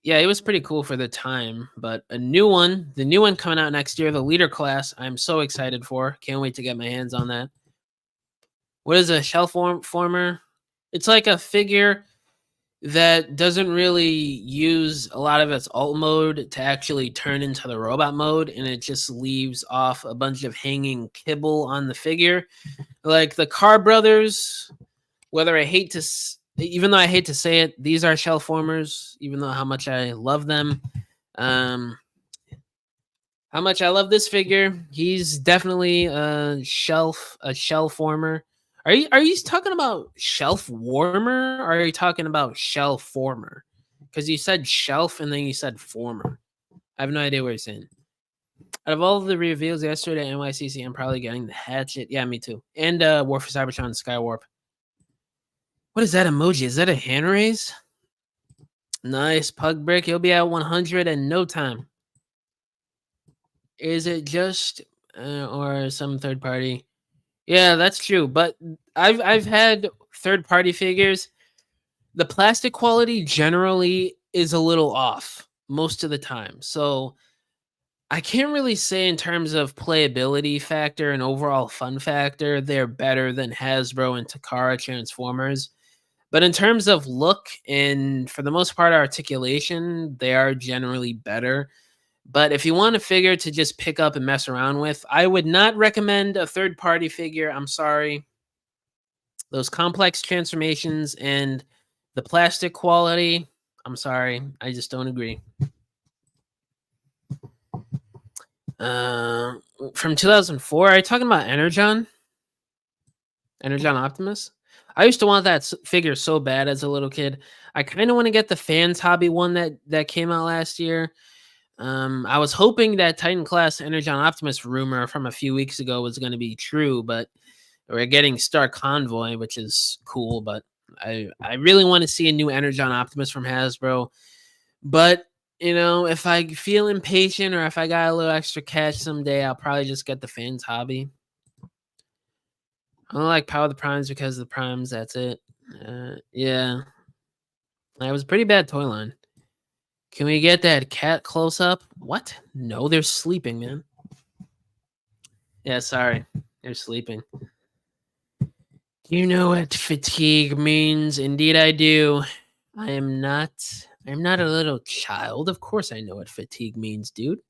Yeah, it was pretty cool for the time. But the new one coming out next year, the Leader class, I'm so excited for. Can't wait to get my hands on that. What is a shell former? It's like a figure that doesn't really use a lot of its alt mode to actually turn into the robot mode, and it just leaves off a bunch of hanging kibble on the figure. Like the Car Brothers, even though I hate to say it, these are shell formers, even though how much I love them. How much I love this figure. He's definitely a shell former. Are you talking about shelf warmer, or are you talking about shell former? Because you said shelf and then you said former. I have no idea what you're saying. Out of all the reveals yesterday at NYCC, I'm probably getting the Hatchet. Yeah, me too. And War for Cybertron Skywarp. What is that emoji? Is that a hand raise? Nice. Pug Brick. He'll be at 100 in no time. Is it just or some third party? Yeah, that's true. But I've had third party figures. The plastic quality generally is a little off most of the time. So I can't really say in terms of playability factor and overall fun factor, they're better than Hasbro and Takara Transformers. But in terms of look and for the most part articulation, they are generally better. But if you want a figure to just pick up and mess around with, I would not recommend a third party figure. I'm sorry. Those complex transformations and the plastic quality, I'm sorry. I just don't agree. From 2004, are you talking about Energon? Energon Optimus? I used to want that figure so bad as a little kid. I kind of want to get the Fans Hobby one that came out last year. I was hoping that Titan class Energon Optimus rumor from a few weeks ago was going to be true, but we're getting Star Convoy, which is cool. But I really want to see a new Energon Optimus from Hasbro. But if I feel impatient or if I got a little extra cash someday, I'll probably just get the Fans Hobby. I don't like Power of the Primes because of the Primes. That's it. Yeah, that was a pretty bad toy line. Can we get that cat close up? What? No, they're sleeping, man. Yeah, sorry. They're sleeping. Do you know what fatigue means? Indeed I do. I'm not a little child. Of course I know what fatigue means, dude.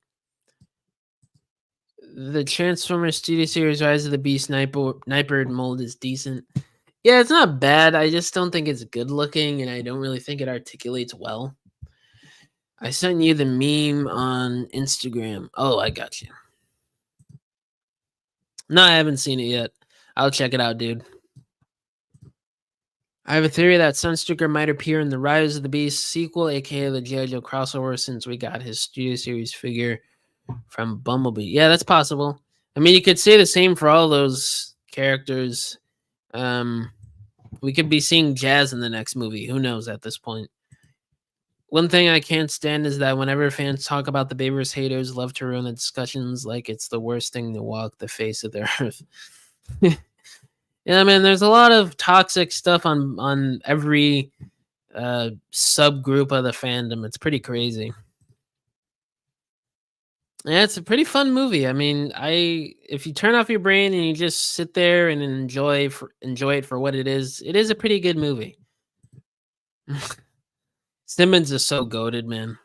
The Transformers Studio Series Rise of the Beast Nightbird mold is decent. Yeah, it's not bad. I just don't think it's good looking, and I don't really think it articulates well. I sent you the meme on Instagram. Oh, I got you. No, I haven't seen it yet. I'll check it out, dude. I have a theory that Sunstreaker might appear in the Rise of the Beast sequel, aka the G.I. Joe crossover, since we got his Studio Series figure from Bumblebee. Yeah, that's possible. I mean, you could say the same for all those characters. Um, we could be seeing Jazz in the next movie. Who knows at this point? One thing I can't stand is that whenever fans talk about the Bayverse, haters love to ruin the discussions like it's the worst thing to walk the face of the earth. Yeah, man, there's a lot of toxic stuff on every subgroup of the fandom. It's pretty crazy. Yeah, it's a pretty fun movie. I mean, if you turn off your brain and you just sit there and enjoy it for what it is a pretty good movie. Simmons is so goated, man.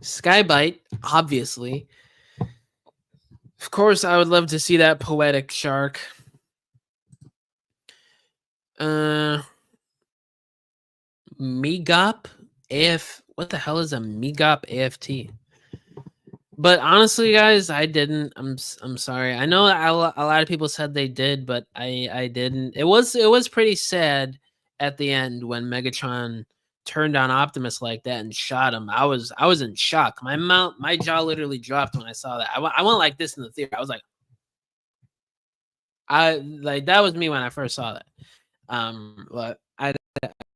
Skybite, obviously. Of course, I would love to see that poetic shark. Megop AF. What the hell is a Megop AFT? But honestly, guys, I didn't. I'm sorry. I know a lot of people said they did, but I didn't. It was pretty sad at the end when Megatron turned on Optimus like that and shot him. I was in shock. My jaw literally dropped when I saw that. I went like this in the theater. I was like, that was me when I first saw that. But I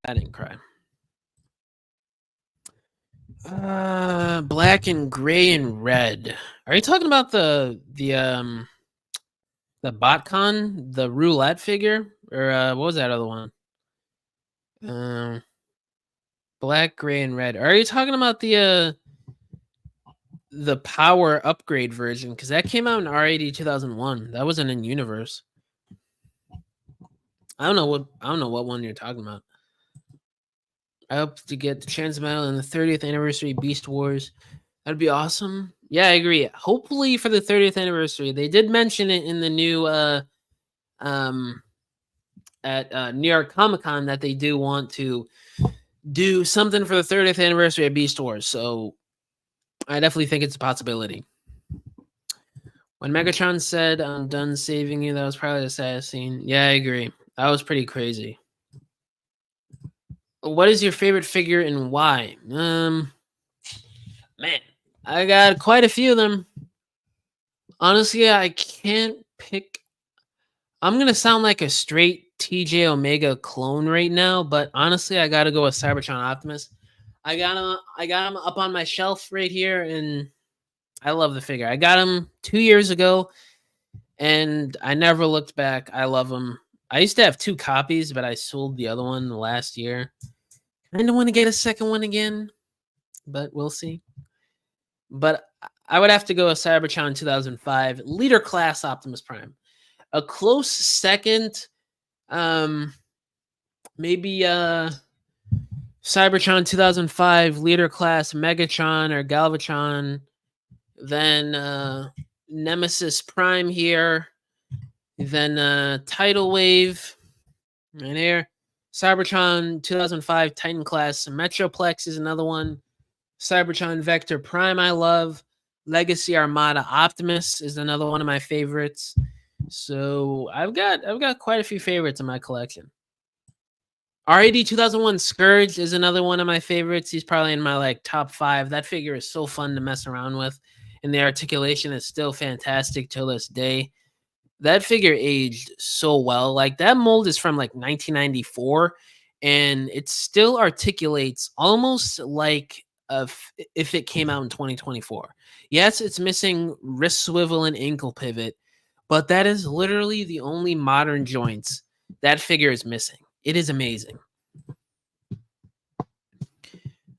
didn't cry. Black and gray and red. Are you talking about the BotCon, the roulette figure, or what was that other one? Black, gray, and red. Are you talking about the power upgrade version? Because that came out in R80 2001. That wasn't in universe. I don't know what one you're talking about. I hope to get the Transmetal in the 30th anniversary Beast Wars. That'd be awesome. Yeah, I agree. Hopefully for the 30th anniversary. They did mention it in the new at New York Comic Con that they do want to do something for the 30th anniversary of Beast Wars. So I definitely think it's a possibility. When Megatron said, "I'm done saving you," that was probably the saddest scene. Yeah, I agree. That was pretty crazy. What is your favorite figure and why? Man, I got quite a few of them. Honestly, I can't pick. I'm gonna sound like a straight TJ Omega clone right now, but honestly, I gotta go with Cybertron Optimus. I got him up on my shelf right here, and I love the figure. I got him 2 years ago, and I never looked back. I love him. I used to have 2 copies, but I sold the other one last year. I don't want to get a second one again, but we'll see. But I would have to go with Cybertron 2005 Leader Class Optimus Prime. A close second, maybe Cybertron 2005 Leader Class Megatron or Galvatron. Then Nemesis Prime here. Then Tidal Wave right here. Cybertron 2005 Titan Class Metroplex is another one. Cybertron Vector Prime I love. Legacy Armada Optimus is another one of my favorites. So I've got quite a few favorites in my collection. R80 2001 Scourge is another one of my favorites. He's probably in my top 5. That figure is so fun to mess around with, and the articulation is still fantastic till this day. That figure aged so well. That mold is from 1994, and it still articulates almost like if it came out in 2024. Yes, it's missing wrist swivel and ankle pivot, but that is literally the only modern joints that figure is missing. It is amazing.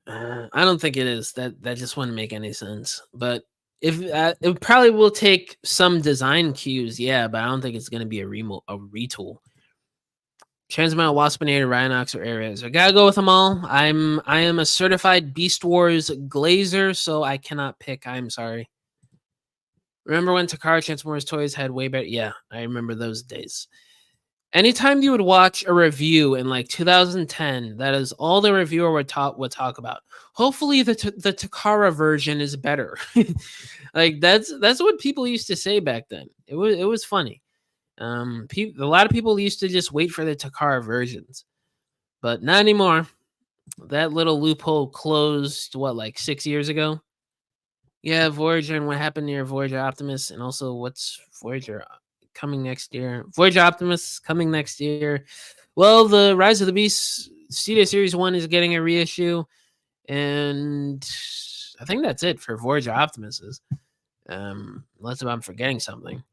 I don't think it is. That just wouldn't make any sense. But if it probably will take some design cues, yeah, but I don't think it's going to be a retool. Transmetal, Waspinator, Rhinox, or Ares. I gotta go with them all. I am a certified Beast Wars glazer, so I cannot pick. I'm sorry. Remember when Takara Transformers toys had way better? Yeah, I remember those days. Anytime you would watch a review in like 2010, that is all the reviewer would talk about. Hopefully, the Takara version is better. Like that's what people used to say back then. It was funny. A lot of people used to just wait for the Takara versions, but not anymore. That little loophole closed what, like 6 years ago. Yeah, Voyager and what happened near Voyager Optimus, and also what's Voyager coming next year? Voyager Optimus coming next year. Well, the Rise of the Beast Studio Series 1 is getting a reissue, and I think that's it for Voyager Optimuses. Unless I'm forgetting something.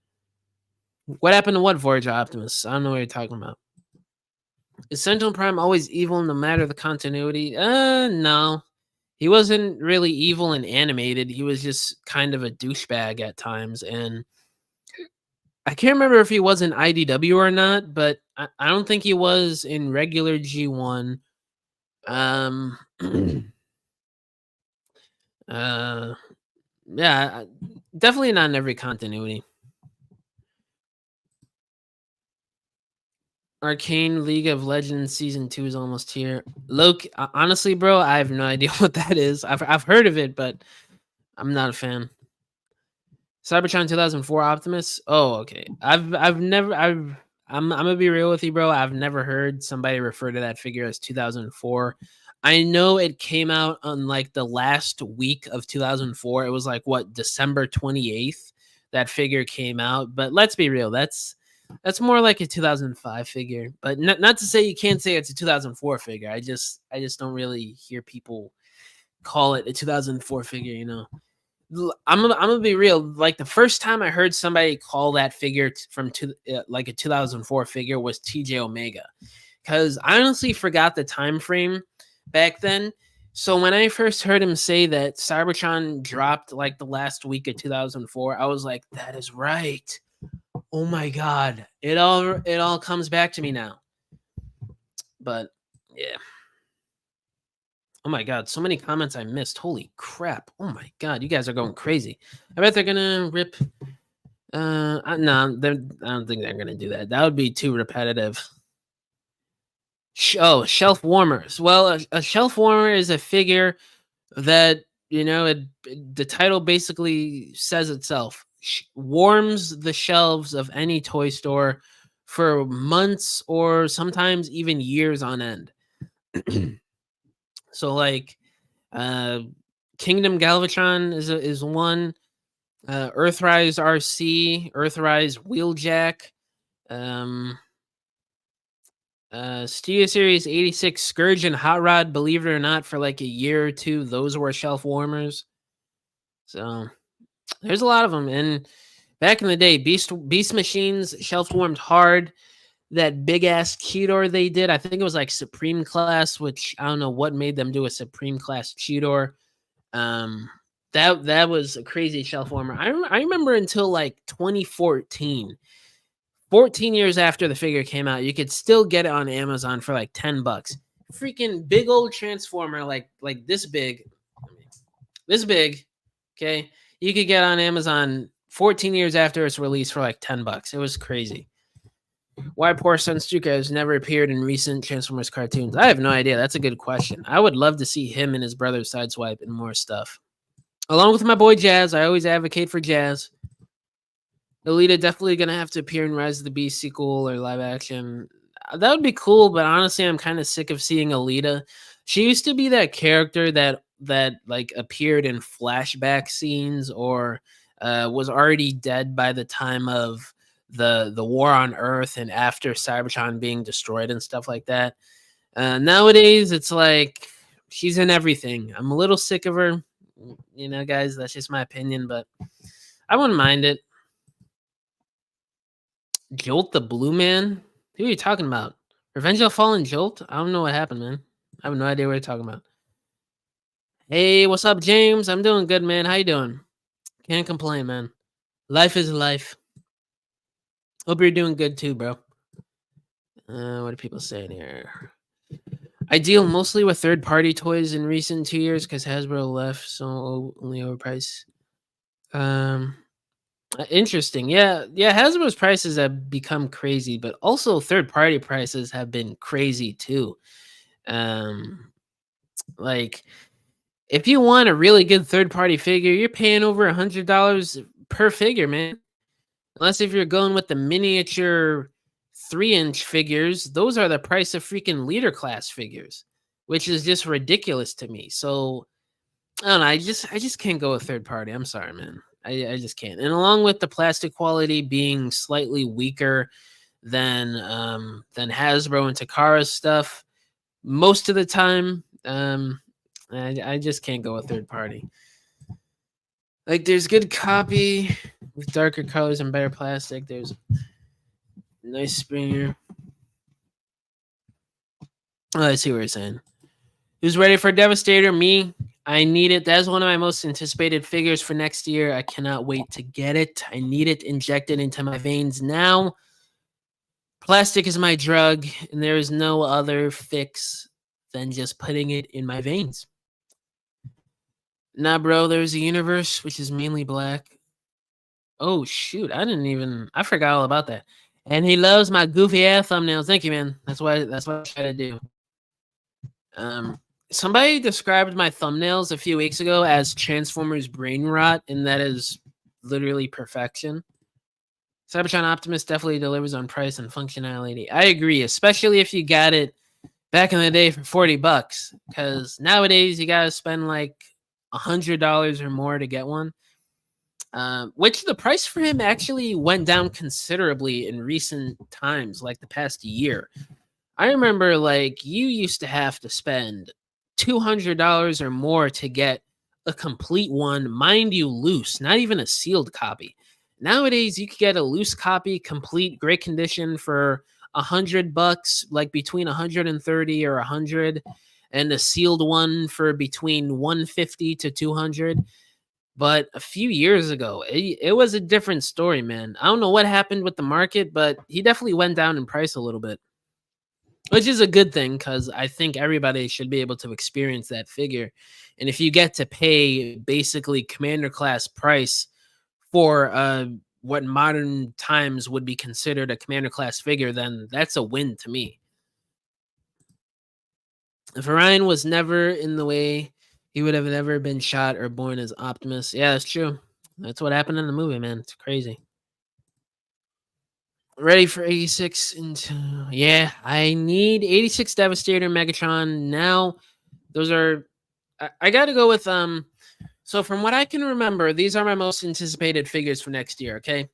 What happened to what Voyager Optimus? I don't know what you're talking about. Is Sentinel Prime always evil no matter the continuity? No. He wasn't really evil and animated. He was just kind of a douchebag at times. And I can't remember if he was in IDW or not, but I don't think he was in regular G1. Um, uh, yeah, definitely not in every continuity. Arcane League of Legends season 2 is almost here. Look, honestly, bro, I have no idea what that is. I've heard of it, but I'm not a fan. Cybertron 2004 Optimus. Oh, okay. I've never I'm gonna be real with you, bro. I've never heard somebody refer to that figure as 2004. I know it came out on like the last week of 2004. It was like what, December 28th that figure came out. But let's be real, that's more like a 2005 figure. But not to say you can't say it's a 2004 figure. I just don't really hear people call it a 2004 figure, you know. I'm gonna be real. Like the first time I heard somebody call that figure like a 2004 figure was TJ Omega, because I honestly forgot the time frame back then. So when I first heard him say that Cybertron dropped like the last week of 2004, I was like, "That is right." Oh my god, it all comes back to me now. But yeah. Oh my god, so many comments I missed. Holy crap. Oh my god, you guys are going crazy. I bet they're gonna rip no, I don't think they're gonna do that. That would be too repetitive. Shelf warmers. Well, a shelf warmer is a figure that, the title basically says itself. Warms the shelves of any toy store for months or sometimes even years on end. So like uh Kingdom Galvatron is one. Earthrise RC, Earthrise Wheeljack, um, Studio Series 86 Scourge and Hot Rod. Believe it or not, for like a year or two, those were shelf warmers. So there's a lot of them. And back in the day, Beast Machines shelf warmed hard. That big ass Cheetor they did, I think it was like Supreme Class, which I don't know what made them do a Supreme Class Cheetor. Um, that was a crazy shelf warmer. I remember until like 2014, 14 years after the figure came out, you could still get it on Amazon for like $10. Freaking big old transformer, like this big. Okay, you could get on Amazon 14 years after its release for like $10. It was crazy. Why poor Sunstuka has never appeared in recent Transformers cartoons? I have no idea. That's a good question. I would love to see him and his brother Sideswipe and more stuff. Along with my boy Jazz, I always advocate for Jazz. Alita definitely gonna have to appear in Rise of the Beast sequel or live action. That would be cool, but honestly, I'm kind of sick of seeing Alita. She used to be that character that like appeared in flashback scenes or was already dead by the time of the war on Earth and after Cybertron being destroyed and stuff like that. Nowadays, it's like she's in everything. I'm a little sick of her. Guys, that's just my opinion, but I wouldn't mind it. Jolt the Blue Man? Who are you talking about? Revenge of the Fallen Jolt? I don't know what happened, man. I have no idea what you're talking about. Hey, what's up, James? I'm doing good, man. How you doing? Can't complain, man. Life is life. Hope you're doing good too, bro. What are people saying here? I deal mostly with third-party toys in recent 2 years because Hasbro left, so only overpriced. Interesting. Yeah, yeah. Hasbro's prices have become crazy, but also third party prices have been crazy too. Um, like if you want a really good third party figure, you're paying over $100 per figure, man. Unless if you're going with the miniature 3-inch figures, those are the price of freaking leader class figures, which is just ridiculous to me. So I don't know. I just can't go with third party. I'm sorry, man. I just can't. And along with the plastic quality being slightly weaker than Hasbro and Takara's stuff, most of the time, I just can't go with third party. Like there's good copy with darker colors and better plastic. There's nice Springer. Oh, I see what you're saying. Who's ready for Devastator? Me. I need it. That's one of my most anticipated figures for next year. I cannot wait to get it. I need it injected into my veins now. Plastic is my drug, and there is no other fix than just putting it in my veins. Nah, bro, there's a universe which is mainly black. Oh, shoot. I forgot all about that. And he loves my goofy ass thumbnails. Thank you, man. That's what I try to do. Um, Somebody described my thumbnails a few weeks ago as Transformers brain rot, and that is literally perfection. Cybertron Optimus definitely delivers on price and functionality. I agree, especially if you got it back in the day for $40, because nowadays you gotta spend like $100 or more to get one. Which the price for him actually went down considerably in recent times, like the past year. I remember like you used to have to spend $200 or more to get a complete one, mind you, loose, not even a sealed copy. Nowadays, you could get a loose copy, complete, great condition for $100, like between 130 or 100, and a sealed one for between 150 to 200. But a few years ago, it was a different story, man. I don't know what happened with the market, but he definitely went down in price a little bit, which is a good thing because I think everybody should be able to experience that figure. And if you get to pay basically commander class price for what modern times would be considered a commander class figure, then that's a win to me. If Orion was never in the way, he would have never been shot or born as Optimus. Yeah, that's true. That's what happened in the movie, man. It's crazy. Ready for 86 into yeah, I need 86 Devastator Megatron now. Those are I gotta go with so from what I can remember, these are my most anticipated figures for next year, okay?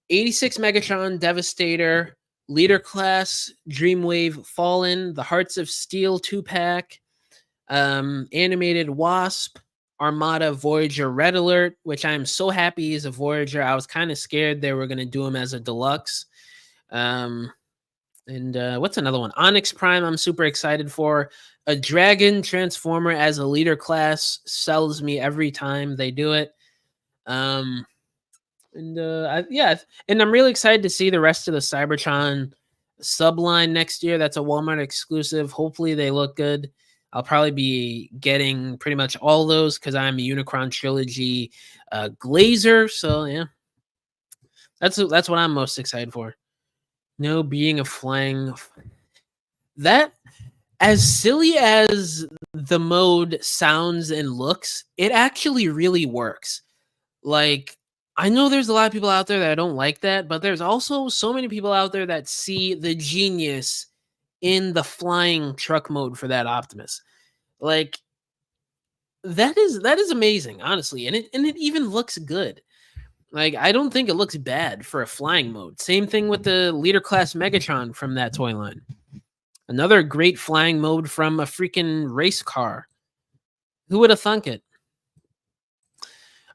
86 Megatron, Devastator, Leader Class, Dreamwave, Fallen, the Hearts of Steel 2-pack, animated Wasp, Armada, Voyager, Red Alert, which I'm so happy is a Voyager. I was kind of scared they were going to do him as a deluxe. Um, and what's another one? Onyx Prime, I'm super excited for. A Dragon Transformer as a leader class sells me every time they do it. Yeah, and I'm really excited to see the rest of the Cybertron subline next year. That's a Walmart exclusive. Hopefully, they look good. I'll probably be getting pretty much all those because I'm a Unicron trilogy glazer. So yeah, that's what I'm most excited for. No, being a flying that as silly as the mode sounds and looks, it actually really works. Like, I know there's a lot of people out there that don't like that, but there's also so many people out there that see the genius in the flying truck mode for that Optimus. Like, that is amazing, honestly, and it even looks good. Like, I don't think it looks bad for a flying mode. Same thing with the leader class Megatron from that toy line. Another great flying mode from a freaking race car. Who would have thunk it?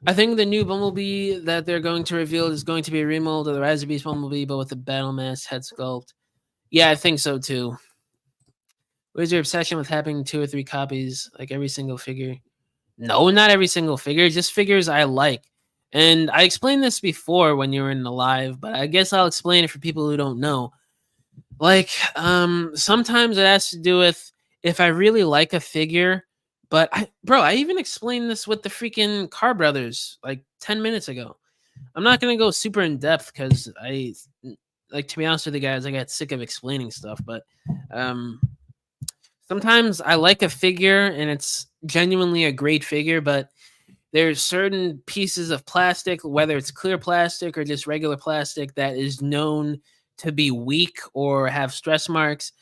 I think the new Bumblebee that they're going to reveal is going to be a remold of the Rise of Beast Bumblebee, but with a battle mass head sculpt. Yeah, I think so too. What is your obsession with having 2 or 3 copies, like every single figure? No, not every single figure, just figures I like. And I explained this before when you were in the live, but I guess I'll explain it for people who don't know. Like, sometimes it has to do with if I really like a figure, but I even explained this with the freaking Car Brothers like 10 minutes ago. I'm not gonna go super in depth because like, to be honest with you guys, I got sick of explaining stuff. But um, sometimes I like a figure and it's genuinely a great figure, but there's certain pieces of plastic, whether it's clear plastic or just regular plastic, that is known to be weak or have stress marks.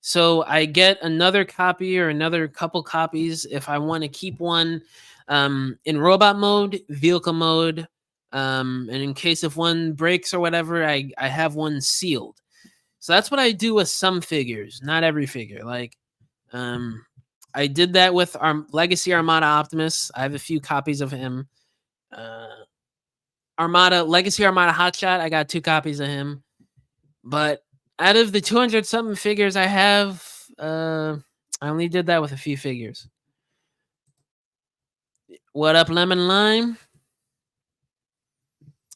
So I get another copy or another couple copies if I want to keep one in robot mode, vehicle mode, and in case if one breaks or whatever, I have one sealed. So that's what I do with some figures, not every figure. Like um, I did that with our Legacy Armada Optimus. I have a few copies of him. Uh, Armada Legacy Armada Hotshot. I got 2 copies of him. But out of the 200 something figures I have, I only did that with a few figures. What up, Lemon Lime?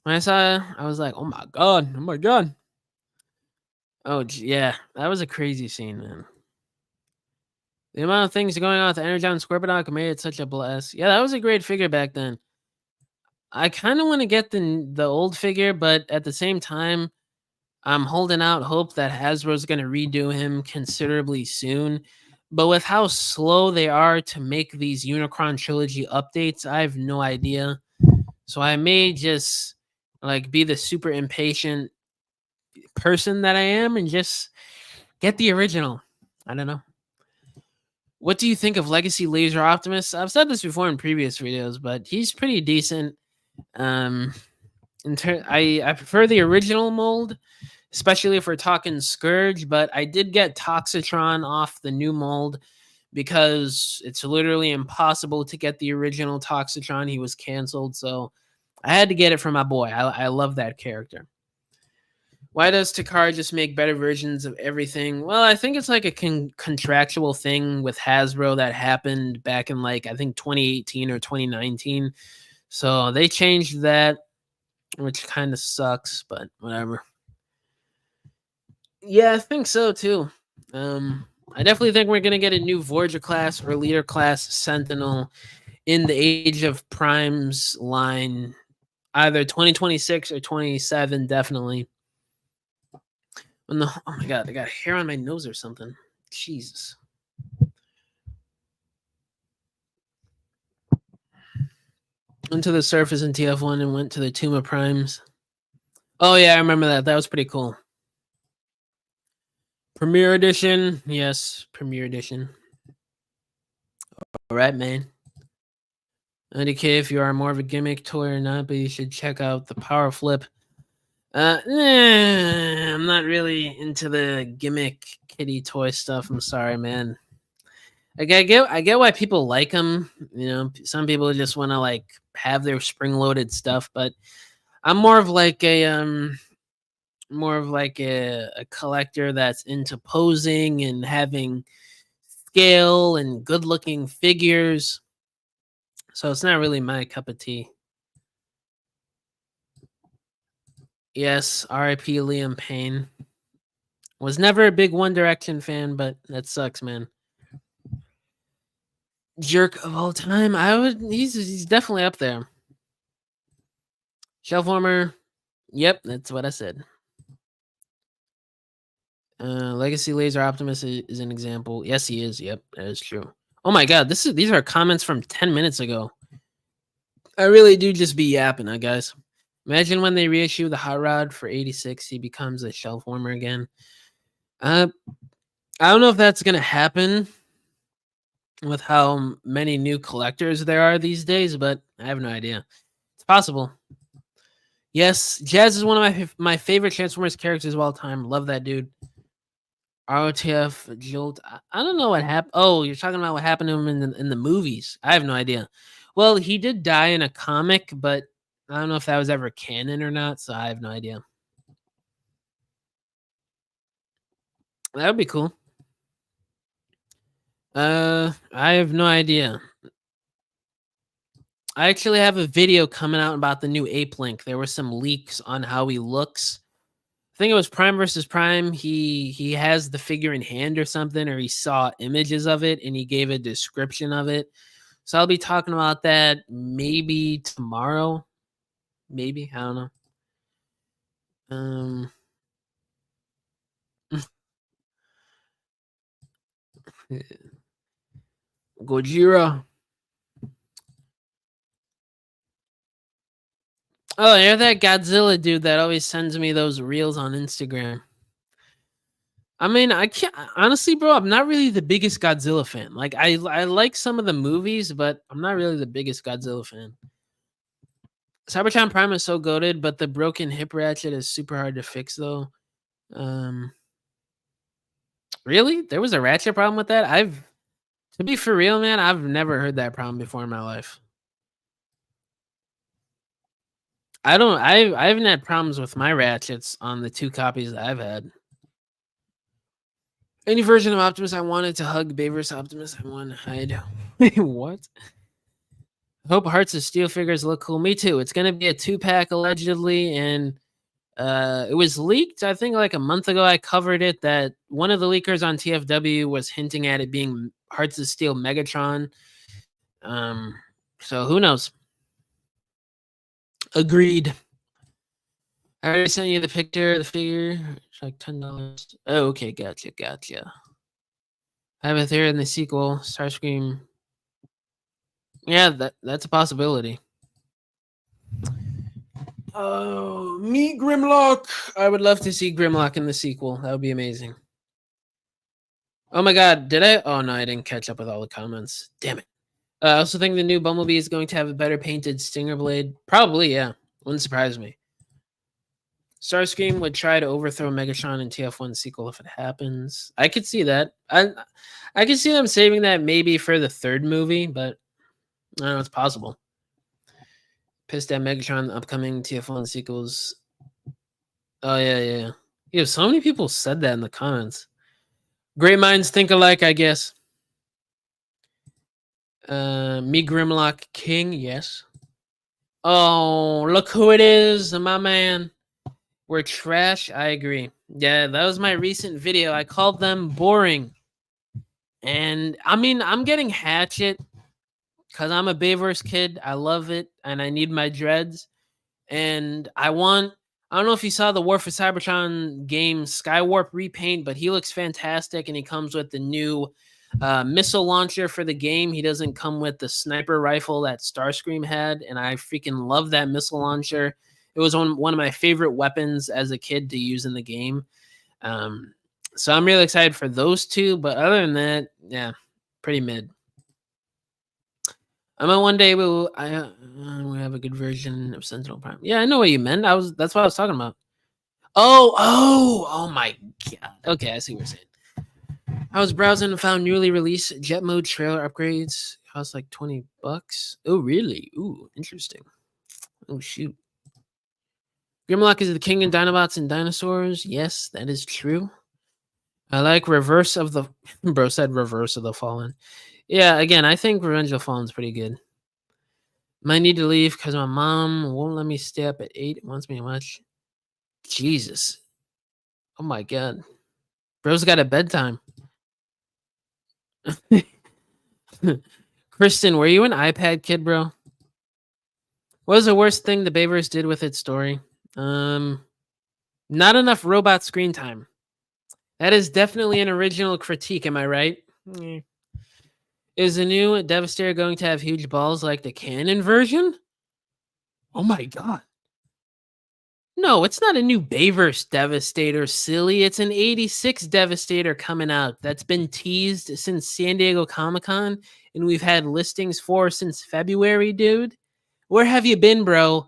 When I saw, I was like, oh my god, oh my god. Oh yeah, that was a crazy scene, man. The amount of things going on with Energon and Scorponok made it such a blast. Yeah, that was a great figure back then. I kind of want to get the old figure, but at the same time, I'm holding out hope that Hasbro's going to redo him considerably soon. But with how slow they are to make these Unicron trilogy updates, I have no idea. So I may just like be the super impatient person that I am and just get the original. I don't know. What do you think of Legacy Laser Optimus? I've said this before in previous videos, but he's pretty decent. Um, I prefer the original mold, especially if we're talking Scourge, but I did get Toxitron off the new mold because it's literally impossible to get the original Toxitron. He was canceled, so I had to get it for my boy. I love that character. Why does Takara just make better versions of everything? Well, I think it's like a contractual thing with Hasbro that happened back in like I think 2018 or 2019. So they changed that, which kind of sucks, but whatever. Yeah, I think so too. I definitely think we're gonna get a new Voyager class or Leader class Sentinel in the Age of Primes line, either 2026 or 27, definitely. When the oh my god, I got hair on my nose or something. Jesus. Went to the surface in TF1 and went to the Tomb of Primes. Oh yeah, I remember that. That was pretty cool. Premiere edition, yes, Premiere edition. All right, man. IDK if you are more of a gimmick toy or not, but you should check out the Power Flip. I'm not really into the gimmick kitty toy stuff. I'm sorry, man. Like I get why people like them. You know, some people just want to like have their spring loaded stuff, but I'm more of like a collector that's into posing and having scale and good looking figures. So it's not really my cup of tea. Yes, R.I.P. Liam Payne. Was never a big One Direction fan, but that sucks, man. Jerk of all time. He's definitely up there. Shelf warmer. Yep, that's what I said. Legacy Laser Optimus is an example. Yes, he is. Yep, that is true. Oh my god, these are comments from 10 minutes ago. I really do just be yapping, guys. Imagine when they reissue the Hot Rod for 86, he becomes a shelf warmer again. I don't know if that's gonna happen with how many new collectors there are these days, but I have no idea. It's possible. Yes, Jazz is one of my favorite Transformers characters of all time. Love that dude. ROTF Jolt. I don't know what happened. Oh, you're talking about what happened to him in the movies. I have no idea. Well, he did die in a comic, but I don't know if that was ever canon or not, so I have no idea. That would be cool. I have no idea. I actually have a video coming out about the new Ape Link. There were some leaks on how he looks. I think it was Prime versus Prime. He has the figure in hand or something, or he saw images of it and he gave a description of it. So I'll be talking about that maybe tomorrow. maybe, I don't know. Um, Gojira. Oh, you're that Godzilla dude that always sends me those reels on Instagram. I mean, I can't honestly, bro. I'm not really the biggest Godzilla fan. Like, I like some of the movies, but I'm not really the biggest Godzilla fan. Cybertron Prime is so goated, but the broken hip ratchet is super hard to fix, though. Um, really, there was a ratchet problem with that. To be for real, man, I've never heard that problem before in my life. I don't. I haven't had problems with my ratchets on the 2 copies that I've had. Any version of Optimus I wanted to hug Bayverse Optimus, I want to hide. Wait, what? I hope Hearts of Steel figures look cool. Me too. It's gonna be a 2-pack allegedly, and it was leaked. I think like a month ago. I covered it that one of the leakers on TFW was hinting at it being Hearts of Steel Megatron. Um, so who knows? Agreed. I already sent you the picture of the figure. It's like $10. Oh, okay, gotcha. I have a theory in the sequel, Starscream. Yeah, that's a possibility. Oh, meet Grimlock. I would love to see Grimlock in the sequel. That would be amazing. Oh my god, did I? Oh no, I didn't catch up with all the comments. Damn it. I also think the new Bumblebee is going to have a better painted Stinger blade. Probably, yeah. Wouldn't surprise me. Starscream would try to overthrow Megatron in TF1 sequel if it happens. I could see that. I could see them saving that maybe for the 3rd movie, but I don't know, it's possible. Pissed at Megatron upcoming TF1 sequels. Oh yeah. Yeah, so many people said that in the comments. Great minds think alike, I guess. Me Grimlock King, yes. Oh, look who it is, my man. We're trash. I agree. Yeah, that was my recent video. I called them boring. And I mean, I'm getting Hatchet because I'm a Bayverse kid. I love it and I need my dreads. And I don't know if you saw the War for Cybertron game Skywarp repaint, but he looks fantastic and he comes with the new missile launcher for the game. He doesn't come with the sniper rifle that Starscream had, and I freaking love that missile launcher. It was one of my favorite weapons as a kid to use in the game. So I'm really excited for those 2, but other than that, yeah, pretty mid. I mean, one day we'll have a good version of Sentinel Prime. Yeah, I know what you meant. That's what I was talking about. Oh my god. Okay, I see what you're saying. I was browsing and found newly released Jet Mode trailer upgrades. Cost like $20. Oh, really? Ooh, interesting. Oh shoot. Grimlock is the king of Dinobots and dinosaurs. Yes, that is true. I like Reverse of the bro said Reverse of the Fallen. Yeah, again, I think Revenge of the Fallen's pretty good. Might need to leave because my mom won't let me stay up at 8. Wants me to watch. Jesus. Oh my god. Bro's got a bedtime. Kristen, were you an iPad kid, bro? What was the worst thing the Bayverse did with its story? Not enough robot screen time. That is definitely an original critique, am I right? Is the new Devastator going to have huge balls like the canon version? Oh my god. No, it's not a new Bayverse Devastator, silly. It's an 86 Devastator coming out that's been teased since San Diego Comic-Con, and we've had listings for since February, dude. Where have you been, bro?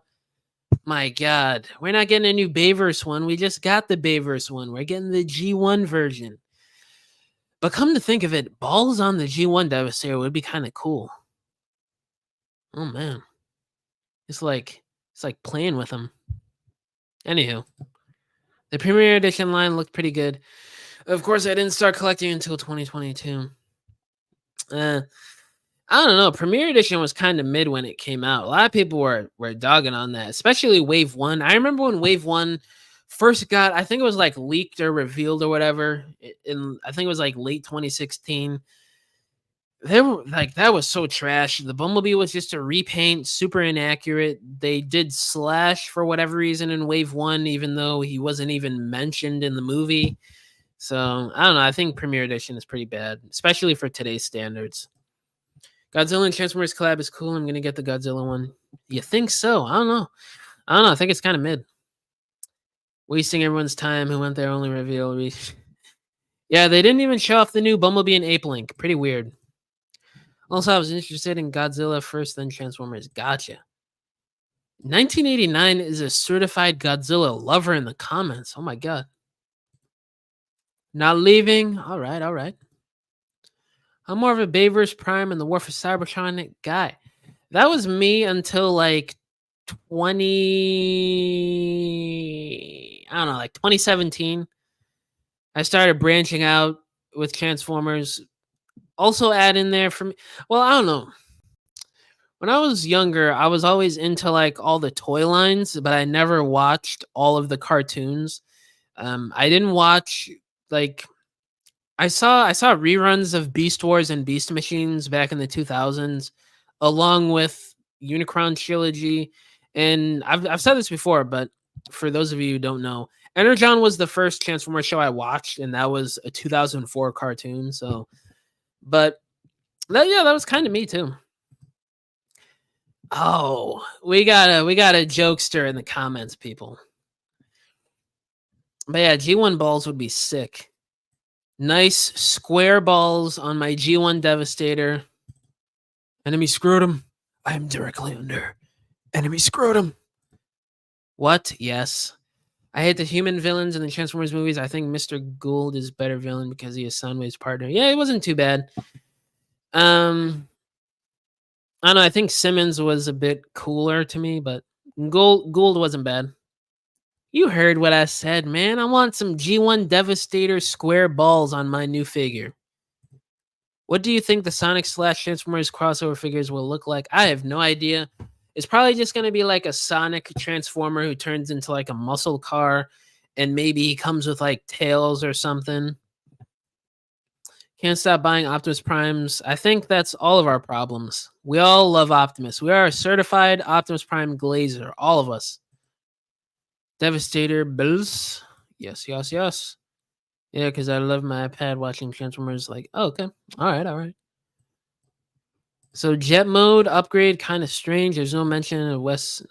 My god. We're not getting a new Bayverse one. We just got the Bayverse one. We're getting the G1 version. But come to think of it, balls on the G1 Devastator would be kind of cool. Oh man. It's like playing with them. Anywho, the Premier Edition line looked pretty good. Of course, I didn't start collecting until 2022. I don't know. Premier Edition was kind of mid when it came out. A lot of people were dogging on that, especially Wave 1. I remember when Wave 1 first got, I think it was like leaked or revealed or whatever. I think it was like late 2016. They were like that was so trash. The Bumblebee was just a repaint, super inaccurate. They did Slash for whatever reason in Wave 1, even though he wasn't even mentioned in the movie. So I don't know. I think Premiere Edition is pretty bad, especially for today's standards. Godzilla and Transformers collab is cool. I'm gonna get the Godzilla one. You think so? I don't know. I think it's kind of mid. Wasting everyone's time who went there only reveal. Yeah, they didn't even show off the new Bumblebee and Ape Link. Pretty weird. Also, I was interested in Godzilla first, then Transformers. Gotcha. 1989 is a certified Godzilla lover in the comments. Oh my god. Not leaving. All right, all right. I'm more of a Bayverse Prime and the War for Cybertron guy. That was me until like 2017. I started branching out with Transformers. Also add in there for me. Well, I don't know. When I was younger, I was always into like all the toy lines, but I never watched all of the cartoons. I didn't watch like I saw reruns of Beast Wars and Beast Machines back in the 2000s, along with Unicron trilogy. And I've said this before, but for those of you who don't know, Energon was the first Transformers show I watched, and that was a 2004 cartoon. So, but that was kind of me too. Oh, we got a jokester in the comments, people. But yeah, G1 balls would be sick. Nice square balls on my G1 Devastator. Enemy scrotum. I am directly under. Enemy scrotum. What? Yes. I hate the human villains in the Transformers movies. I think Mr. Gould is better villain because he is Soundwave's partner. Yeah, it wasn't too bad. I don't know. I think Simmons was a bit cooler to me, but Gould wasn't bad. You heard what I said, man. I want some G1 Devastator square balls on my new figure. What do you think the Sonic slash Transformers crossover figures will look like? I have no idea. It's probably just going to be like a Sonic Transformer who turns into like a muscle car, and maybe he comes with like tails or something. Can't stop buying Optimus Primes. I think that's all of our problems. We all love Optimus. We are a certified Optimus Prime glazer, all of us. Devastator Bills. Yes, yes, yes. Yeah, because I love my iPad watching Transformers. Like, oh, okay. All right, all right. So jet mode upgrade, kind of strange. There's no mention of West.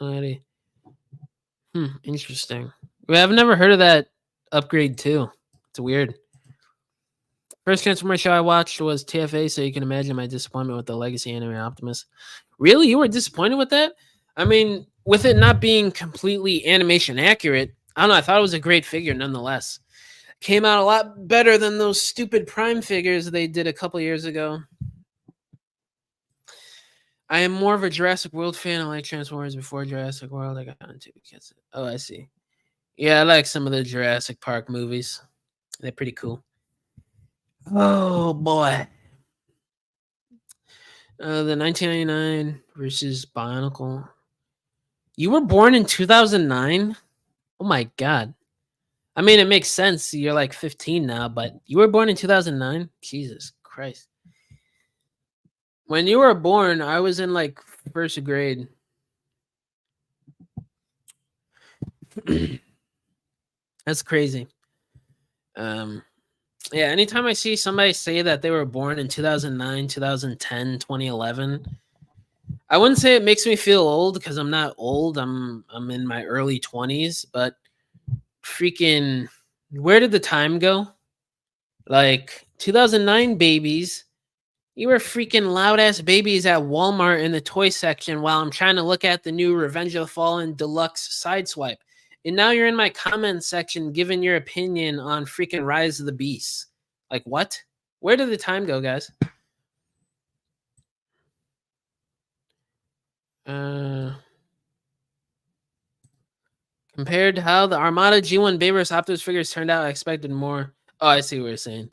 Interesting. Well, I've never heard of that upgrade too. It's weird. First Transformers show I watched was TFA, so you can imagine my disappointment with the Legacy Anime Optimus. Really? You were disappointed with that? I mean, with it not being completely animation accurate, I don't know. I thought it was a great figure nonetheless. Came out a lot better than those stupid Prime figures they did a couple years ago. I am more of a Jurassic World fan. I like Transformers before Jurassic World. I got into because I see. Yeah, I like some of the Jurassic Park movies. They're pretty cool. Oh boy. The 1999 versus Bionicle. You were born in 2009? Oh my god. I mean, it makes sense. You're like 15 now, but you were born in 2009? Jesus Christ. When you were born, I was in like first grade. That's crazy. Yeah, anytime I see somebody say that they were born in 2009, 2010, 2011, I wouldn't say it makes me feel old because I'm not old. I'm in my early 20s, but freaking where did the time go? Like 2009 babies, you were freaking loud ass babies at Walmart in the toy section while I'm trying to look at the new Revenge of the Fallen Deluxe Sideswipe. And now you're in my comment section giving your opinion on freaking Rise of the Beast. Like what? Where did the time go, guys? Compared to how the Armada G1 Bayverse Optimus figures turned out, I expected more. Oh, I see what you're saying.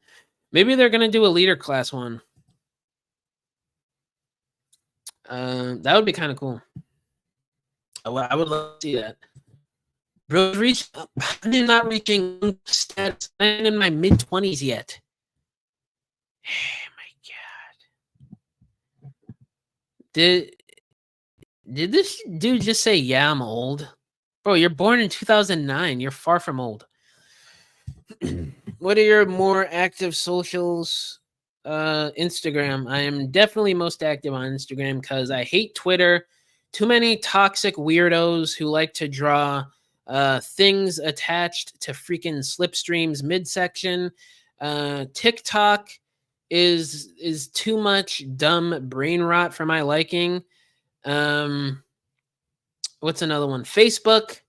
Maybe they're gonna do a leader class one. That would be kind of cool. I would love to see that. Bro, I'm not reaching stats. I'm in my mid-20s yet. Oh my god. Did did this dude just say, "Yeah, I'm old"? Bro, you're born in 2009. You're far from old. What are your more active socials? Instagram. I am definitely most active on Instagram because I hate Twitter. Too many toxic weirdos who like to draw things attached to freaking slipstreams midsection. TikTok is too much dumb brain rot for my liking. What's another one? Facebook.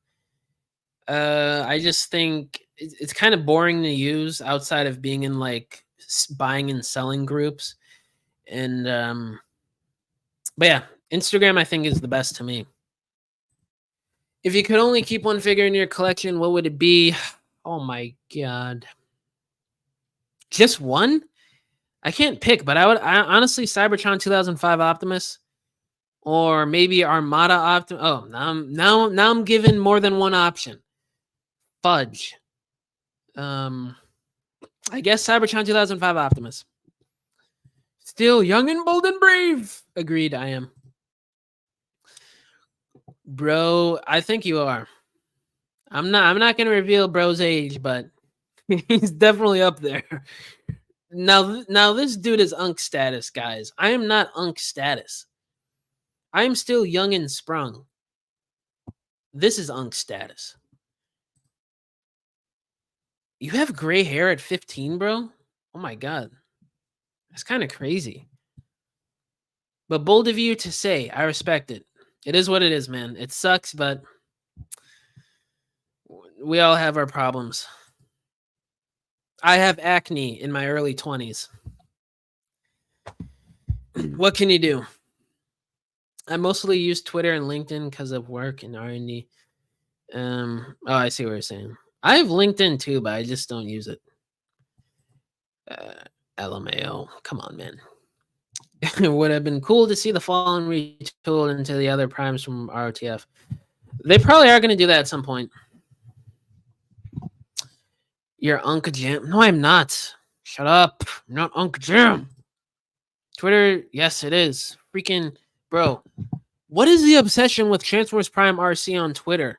I just think it's kind of boring to use outside of being in like buying and selling groups. And but yeah, Instagram I think is the best to me. If you could only keep one figure in your collection, what would it be? Oh my god. Just one? I can't pick, but I honestly Cybertron 2005 Optimus or maybe Armada Optimus. Oh, now I'm given more than one option. Fudge. I guess Cybertron 2005 Optimus. Still young and bold and brave. Agreed, I am. Bro, I think you are. I'm not gonna reveal bro's age, but he's definitely up there. Now this dude is unk status, guys. I am not unk status. I am still young and sprung. This is unk status. You have gray hair at 15, bro? Oh my god. That's kind of crazy. But bold of you to say, I respect it. It is what it is, man. It sucks, but we all have our problems. I have acne in my early 20s. What can you do? I mostly use Twitter and LinkedIn because of work and R&D. Oh, I see what you're saying. I have LinkedIn too, but I just don't use it. LMAO. Come on, man. It would have been cool to see the Fallen retooled into the other primes from ROTF. They probably are going to do that at some point. You're Uncle Jim. No, I'm not. Shut up. I'm not Uncle Jim. Twitter, yes, it is. Freaking, bro. What is the obsession with Transformers Prime RC on Twitter?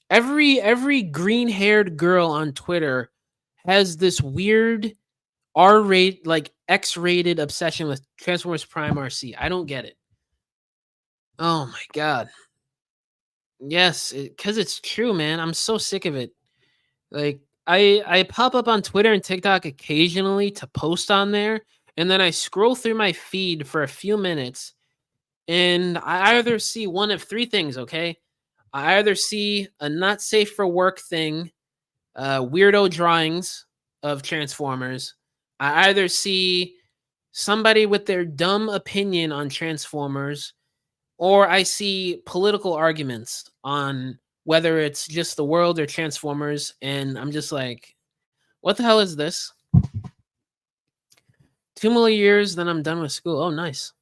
Every green-haired girl on Twitter has this weird R-rated, like X-rated obsession with Transformers Prime RC. I don't get it. Oh my god. Yes, because it's true, man. I'm so sick of it. Like I pop up on Twitter and TikTok occasionally to post on there, and then I scroll through my feed for a few minutes, and I either see one of three things. Okay, I either see a not safe for work thing, weirdo drawings of Transformers. I either see somebody with their dumb opinion on Transformers, or I see political arguments on whether it's just the world or Transformers, and I'm just like, what the hell is this? 2 more years, then I'm done with school. Oh, nice.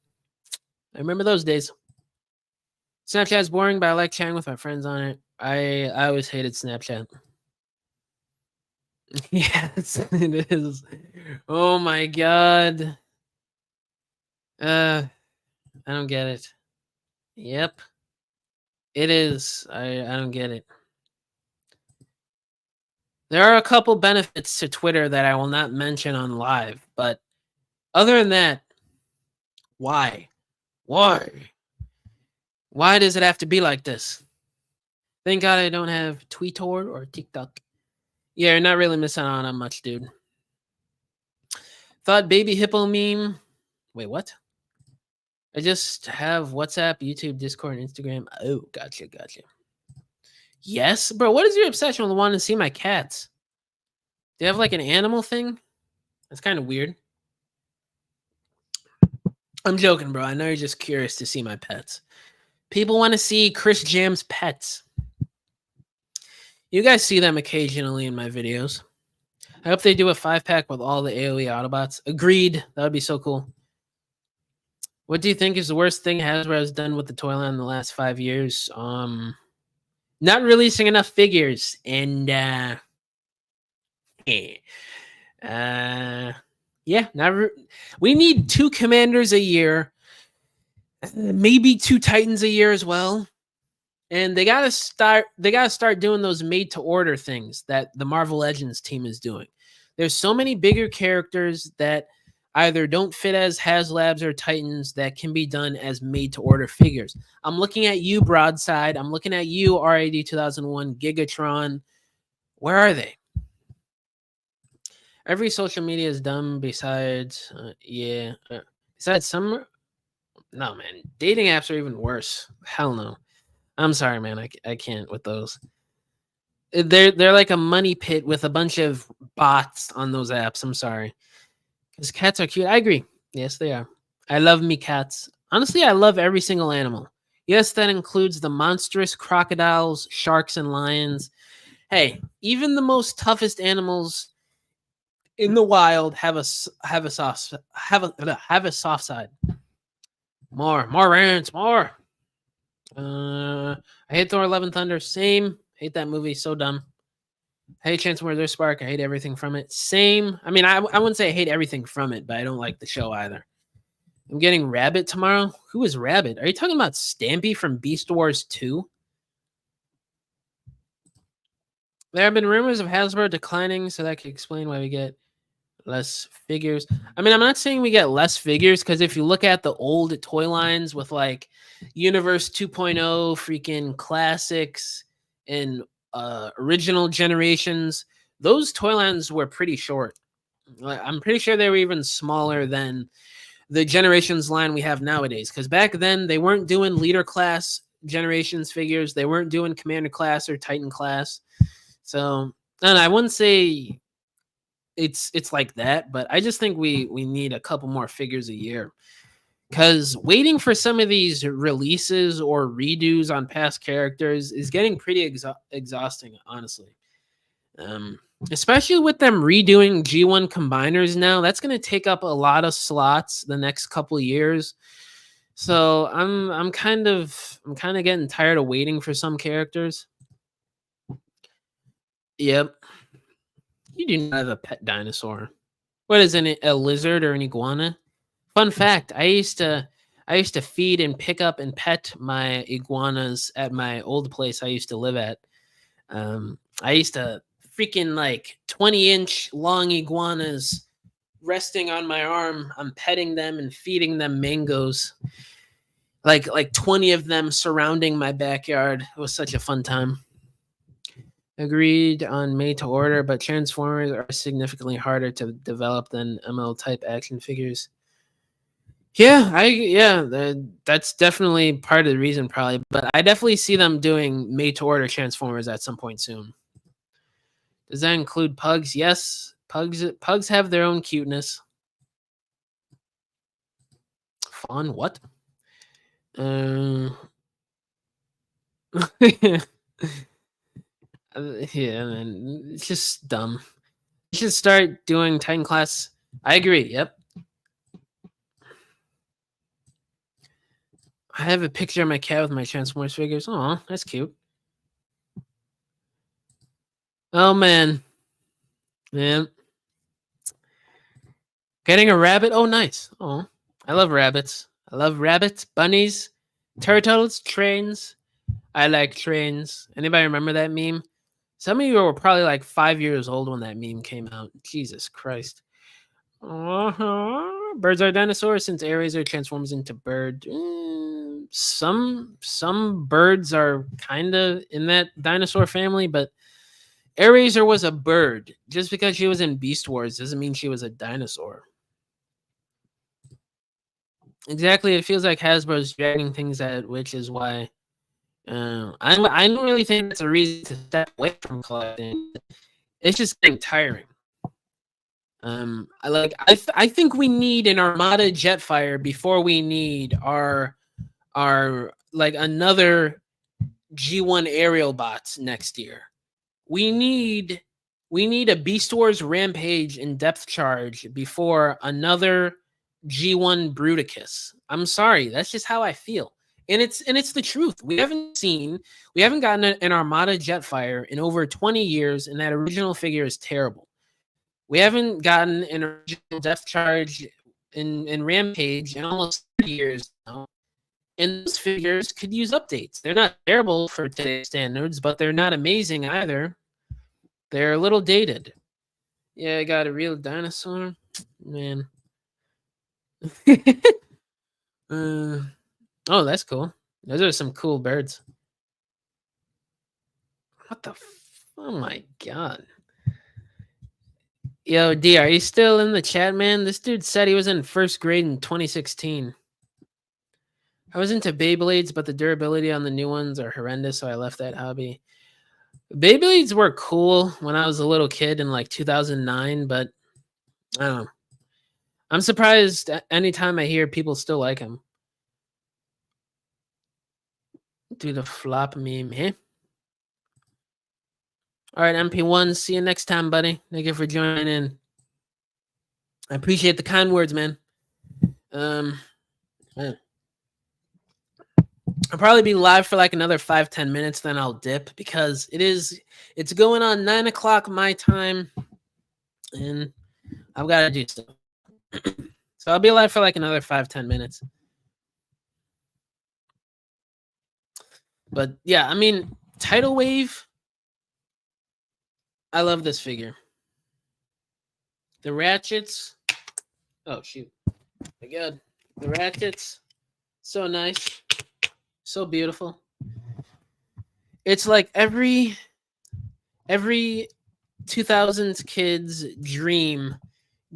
I remember those days. Snapchat's boring, but I like chatting with my friends on it. I always hated Snapchat. Yes, it is. Oh my god. I don't get it. Yep. It is. I don't get it. There are a couple benefits to Twitter that I will not mention on live, but other than that, why? Why? Why does it have to be like this? Thank God I don't have Twitter or TikTok. Yeah, you're not really missing out on much, dude. Thought baby hippo meme. Wait, what? I just have WhatsApp, YouTube, Discord, and Instagram. Oh, gotcha. Yes, bro. What is your obsession with wanting to see my cats? Do you have like an animal thing? That's kind of weird. I'm joking, bro. I know you're just curious to see my pets. People want to see Chris Jam's pets. You guys see them occasionally in my videos. I hope they do a 5-pack with all the AoE Autobots. Agreed. That would be so cool. What do you think is the worst thing Hasbro has done with the toy line in the last 5 years? Not releasing enough figures, and yeah, we need 2 commanders a year. Maybe 2 Titans a year as well. And they gotta start doing those made to order things that the Marvel Legends team is doing. There's so many bigger characters that either don't fit as HasLabs or Titans that can be done as made to order figures. I'm looking at you, Broadside. I'm looking at you, RAD 2001, Gigatron. Where are they? Every social media is dumb besides, besides some. No, man. Dating apps are even worse. Hell no. I'm sorry, man. I can't with those. They're like a money pit with a bunch of bots on those apps. I'm sorry. Because cats are cute. I agree. Yes, they are. I love me cats. Honestly, I love every single animal. Yes, that includes the monstrous crocodiles, sharks, and lions. Hey, even the most toughest animals in the wild have a soft side. More rants, more. I hate Thor: Love and Thunder. Same. Hate that movie. So dumb. I hate Transformers: Spark. I hate everything from it. Same. I mean, I wouldn't say I hate everything from it, but I don't like the show either. I'm getting Rabbit tomorrow. Who is Rabbit? Are you talking about Stampy from Beast Wars 2? There have been rumors of Hasbro declining, so that could explain why we get less figures. I mean, I'm not saying we get less figures because if you look at the old toy lines with like Universe 2.0, freaking classics, and original generations, those toy lines were pretty short. I'm pretty sure they were even smaller than the generations line we have nowadays. Because back then they weren't doing leader class generations figures, they weren't doing commander class or titan class. So, and I wouldn't say it's like that, but I just think we need a couple more figures a year. Because waiting for some of these releases or redos on past characters is getting pretty exhausting, honestly. Um, Especially with them redoing G1 combiners now, that's going to take up a lot of slots the next couple of years. So I'm kind of getting tired of waiting for some characters. Yep, you do not have a pet dinosaur. What is it? A lizard or an iguana? Fun fact: I used to feed and pick up and pet my iguanas at my old place I used to live at. I used to freaking like 20-inch long iguanas resting on my arm. I'm petting them and feeding them mangoes. Like 20 of them surrounding my backyard. It was such a fun time. Agreed on made to order, but Transformers are significantly harder to develop than ML type action figures. That's definitely part of the reason, probably. But I definitely see them doing made to order Transformers at some point soon. Does that include pugs? Yes, pugs have their own cuteness. Fawn, what? Yeah, man, it's just dumb. You should start doing Titan class. I agree. Yep. I have a picture of my cat with my Transformers figures. Oh, that's cute. Oh man, man, getting a rabbit. Oh, nice. Oh, I love rabbits. I love rabbits, bunnies, turtles, trains. I like trains. Anybody remember that meme? Some of you were probably like 5 years old when that meme came out. Jesus Christ. Birds are dinosaurs since Airazor transforms into bird. Some birds are kind of in that dinosaur family, but Airazor was a bird. Just because she was in Beast Wars doesn't mean she was a dinosaur. Exactly, it feels like Hasbro's dragging things out, which is why I don't really think that's a reason to step away from collecting. It's just getting tiring. I think we need an Armada Jetfire before we need our like another G1 aerial bots next year. We need a Beast Wars Rampage and Depth Charge before another G1 Bruticus. I'm sorry, that's just how I feel. And it's the truth. We haven't gotten an Armada Jetfire in over 20 years, and that original figure is terrible. We haven't gotten an original Depth Charge in Rampage in almost 30 years now. And those figures could use updates. They're not terrible for today's standards, but they're not amazing either. They're a little dated. Yeah, I got a real dinosaur. Man. uh, oh, that's cool. Those are some cool birds. What the? Oh my god. Yo, D, are you still in the chat, man? This dude said he was in first grade in 2016. I was into Beyblades, but the durability on the new ones are horrendous, so I left that hobby. Beyblades were cool when I was a little kid in like 2009, but I don't know. I'm surprised anytime I hear people still like them. Do the flop meme, eh? All right, MP1. See you next time, buddy. Thank you for joining in. I appreciate the kind words, man. Man. I'll probably be live for like another 5-10 minutes, then I'll dip because it's going on 9 o'clock my time, and I've got to do stuff. So I'll be live for like another 5-10 minutes. But yeah, I mean, Tidal Wave. I love this figure. The ratchets. Oh shoot! My God, the ratchets. So nice, so beautiful. It's like every 2000s kid's dream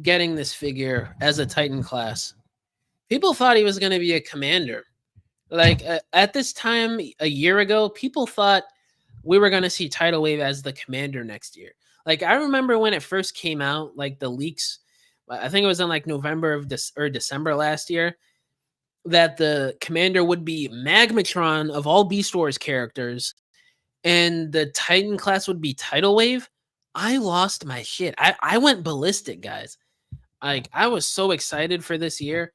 getting this figure as a Titan class. People thought he was going to be a commander. Like at this time a year ago, people thought we were going to see Tidal Wave as the commander next year. Like I remember when it first came out, like the leaks, I think it was in like November of or December last year, that the commander would be Magmatron of all Beast Wars characters, and the Titan class would be Tidal Wave. I lost my shit. I went ballistic, guys. Like I was so excited for this year.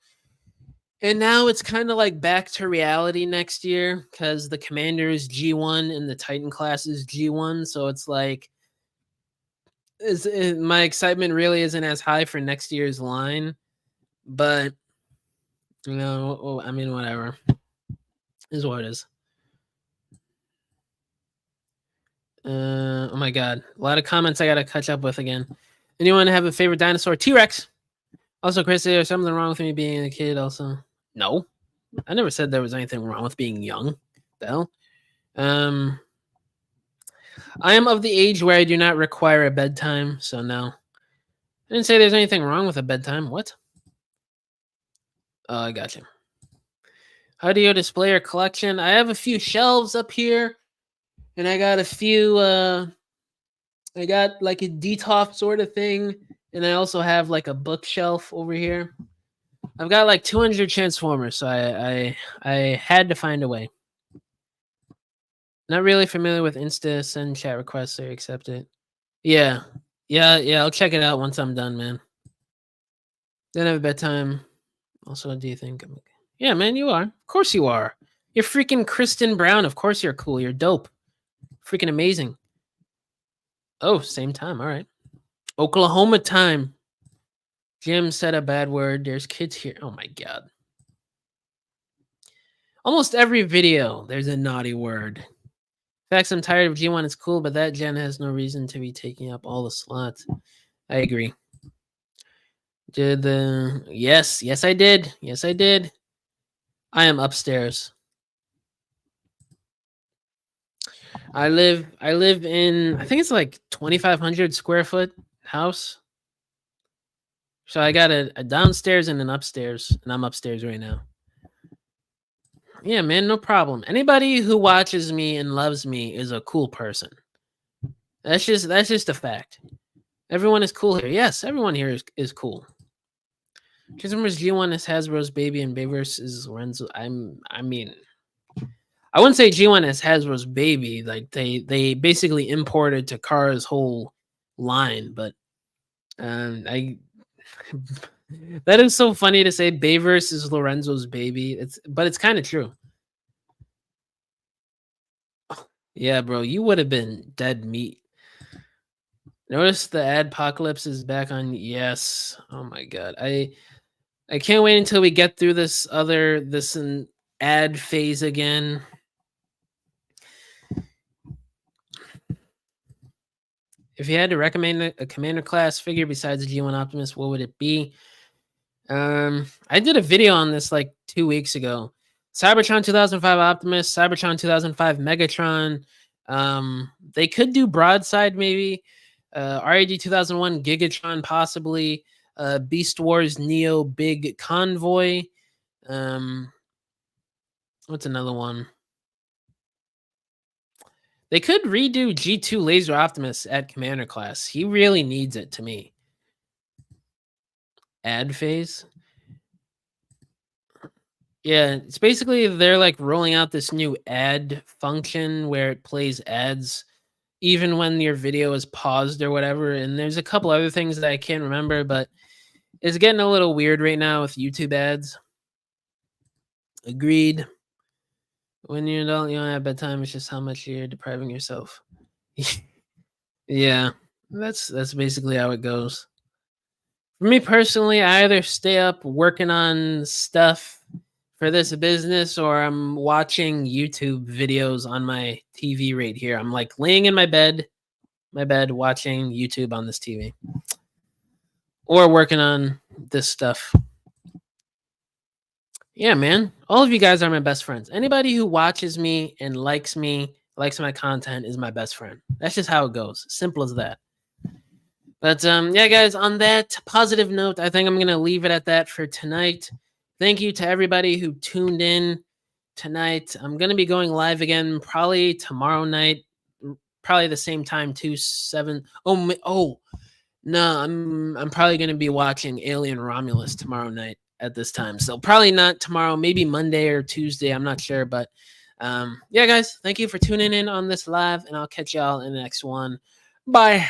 And now it's kind of like back to reality next year because the commander is G1 and the Titan class is G1. So it's like my excitement really isn't as high for next year's line. But, you know, I mean, whatever. Is what it is. Oh my God. A lot of comments I got to catch up with again. Anyone have a favorite dinosaur? T-Rex. Also, Chris, there's something wrong with me being a kid also. No. I never said there was anything wrong with being young. The hell? I am of the age where I do not require a bedtime, so no. I didn't say there's anything wrong with a bedtime. What? Oh, I got you. How do you display your collection? I have a few shelves up here, and I got a few. I got like a detop sort of thing, and I also have like a bookshelf over here. I've got like 200 Transformers, so I had to find a way. Not really familiar with Insta send chat requests or accept it. Yeah. I'll check it out once I'm done, man. Then have a bedtime. Also, do you think I'm okay? Yeah, man, you are. Of course you are. You're freaking Kristen Brown. Of course you're cool. You're dope. Freaking amazing. Oh, same time. All right. Oklahoma time. Jim said a bad word. There's kids here. Oh my God. Almost every video, there's a naughty word. In fact, I'm tired of G1. It's cool, but that gen has no reason to be taking up all the slots. I agree. Yes, I did. Yes, I did. I am upstairs. I live in, I think it's like 2,500 square foot house. So I got a downstairs and an upstairs, and I'm upstairs right now. Yeah, man, no problem. Anybody who watches me and loves me is a cool person. That's just a fact. Everyone is cool here. Yes, everyone here is cool. Transformers G1 is Hasbro's baby, and Bayverse is Lorenzo. I mean, I wouldn't say G1 is Hasbro's baby. Like they basically imported Takara's whole line, but I that is so funny to say Bayverse is Lorenzo's baby. But it's kind of true. Yeah, bro, you would have been dead meat. Notice the adpocalypse is back on. Yes. Oh my God. I can't wait until we get through this and ad phase again. If you had to recommend a commander class figure besides the G1 Optimus, what would it be? I did a video on this like 2 weeks ago. Cybertron 2005 Optimus, Cybertron 2005 Megatron. They could do Broadside maybe. RAD 2001 Gigatron possibly. Beast Wars Neo Big Convoy. What's another one? They could redo G2 Laser Optimus at Commander class. He really needs it to me. Ad phase. Yeah, it's basically they're like rolling out this new ad function where it plays ads even when your video is paused or whatever. And there's a couple other things that I can't remember, but it's getting a little weird right now with YouTube ads. Agreed. When you're an adult, you don't have bedtime. It's just how much you're depriving yourself. Yeah, that's basically how it goes. For me personally, I either stay up working on stuff for this business or I'm watching YouTube videos on my TV right here. I'm like laying in my bed watching YouTube on this TV or working on this stuff. Yeah, man. All of you guys are my best friends. Anybody who watches me and likes my content is my best friend. That's just how it goes. Simple as that. But yeah, guys, on that positive note, I think I'm going to leave it at that for tonight. Thank you to everybody who tuned in tonight. I'm going to be going live again probably tomorrow night, probably the same time, 7. Oh, no, I'm probably going to be watching Alien Romulus tomorrow night at this time. So probably not tomorrow, maybe Monday or Tuesday. I'm not sure. But yeah, guys, thank you for tuning in on this live, and I'll catch y'all in the next one. Bye.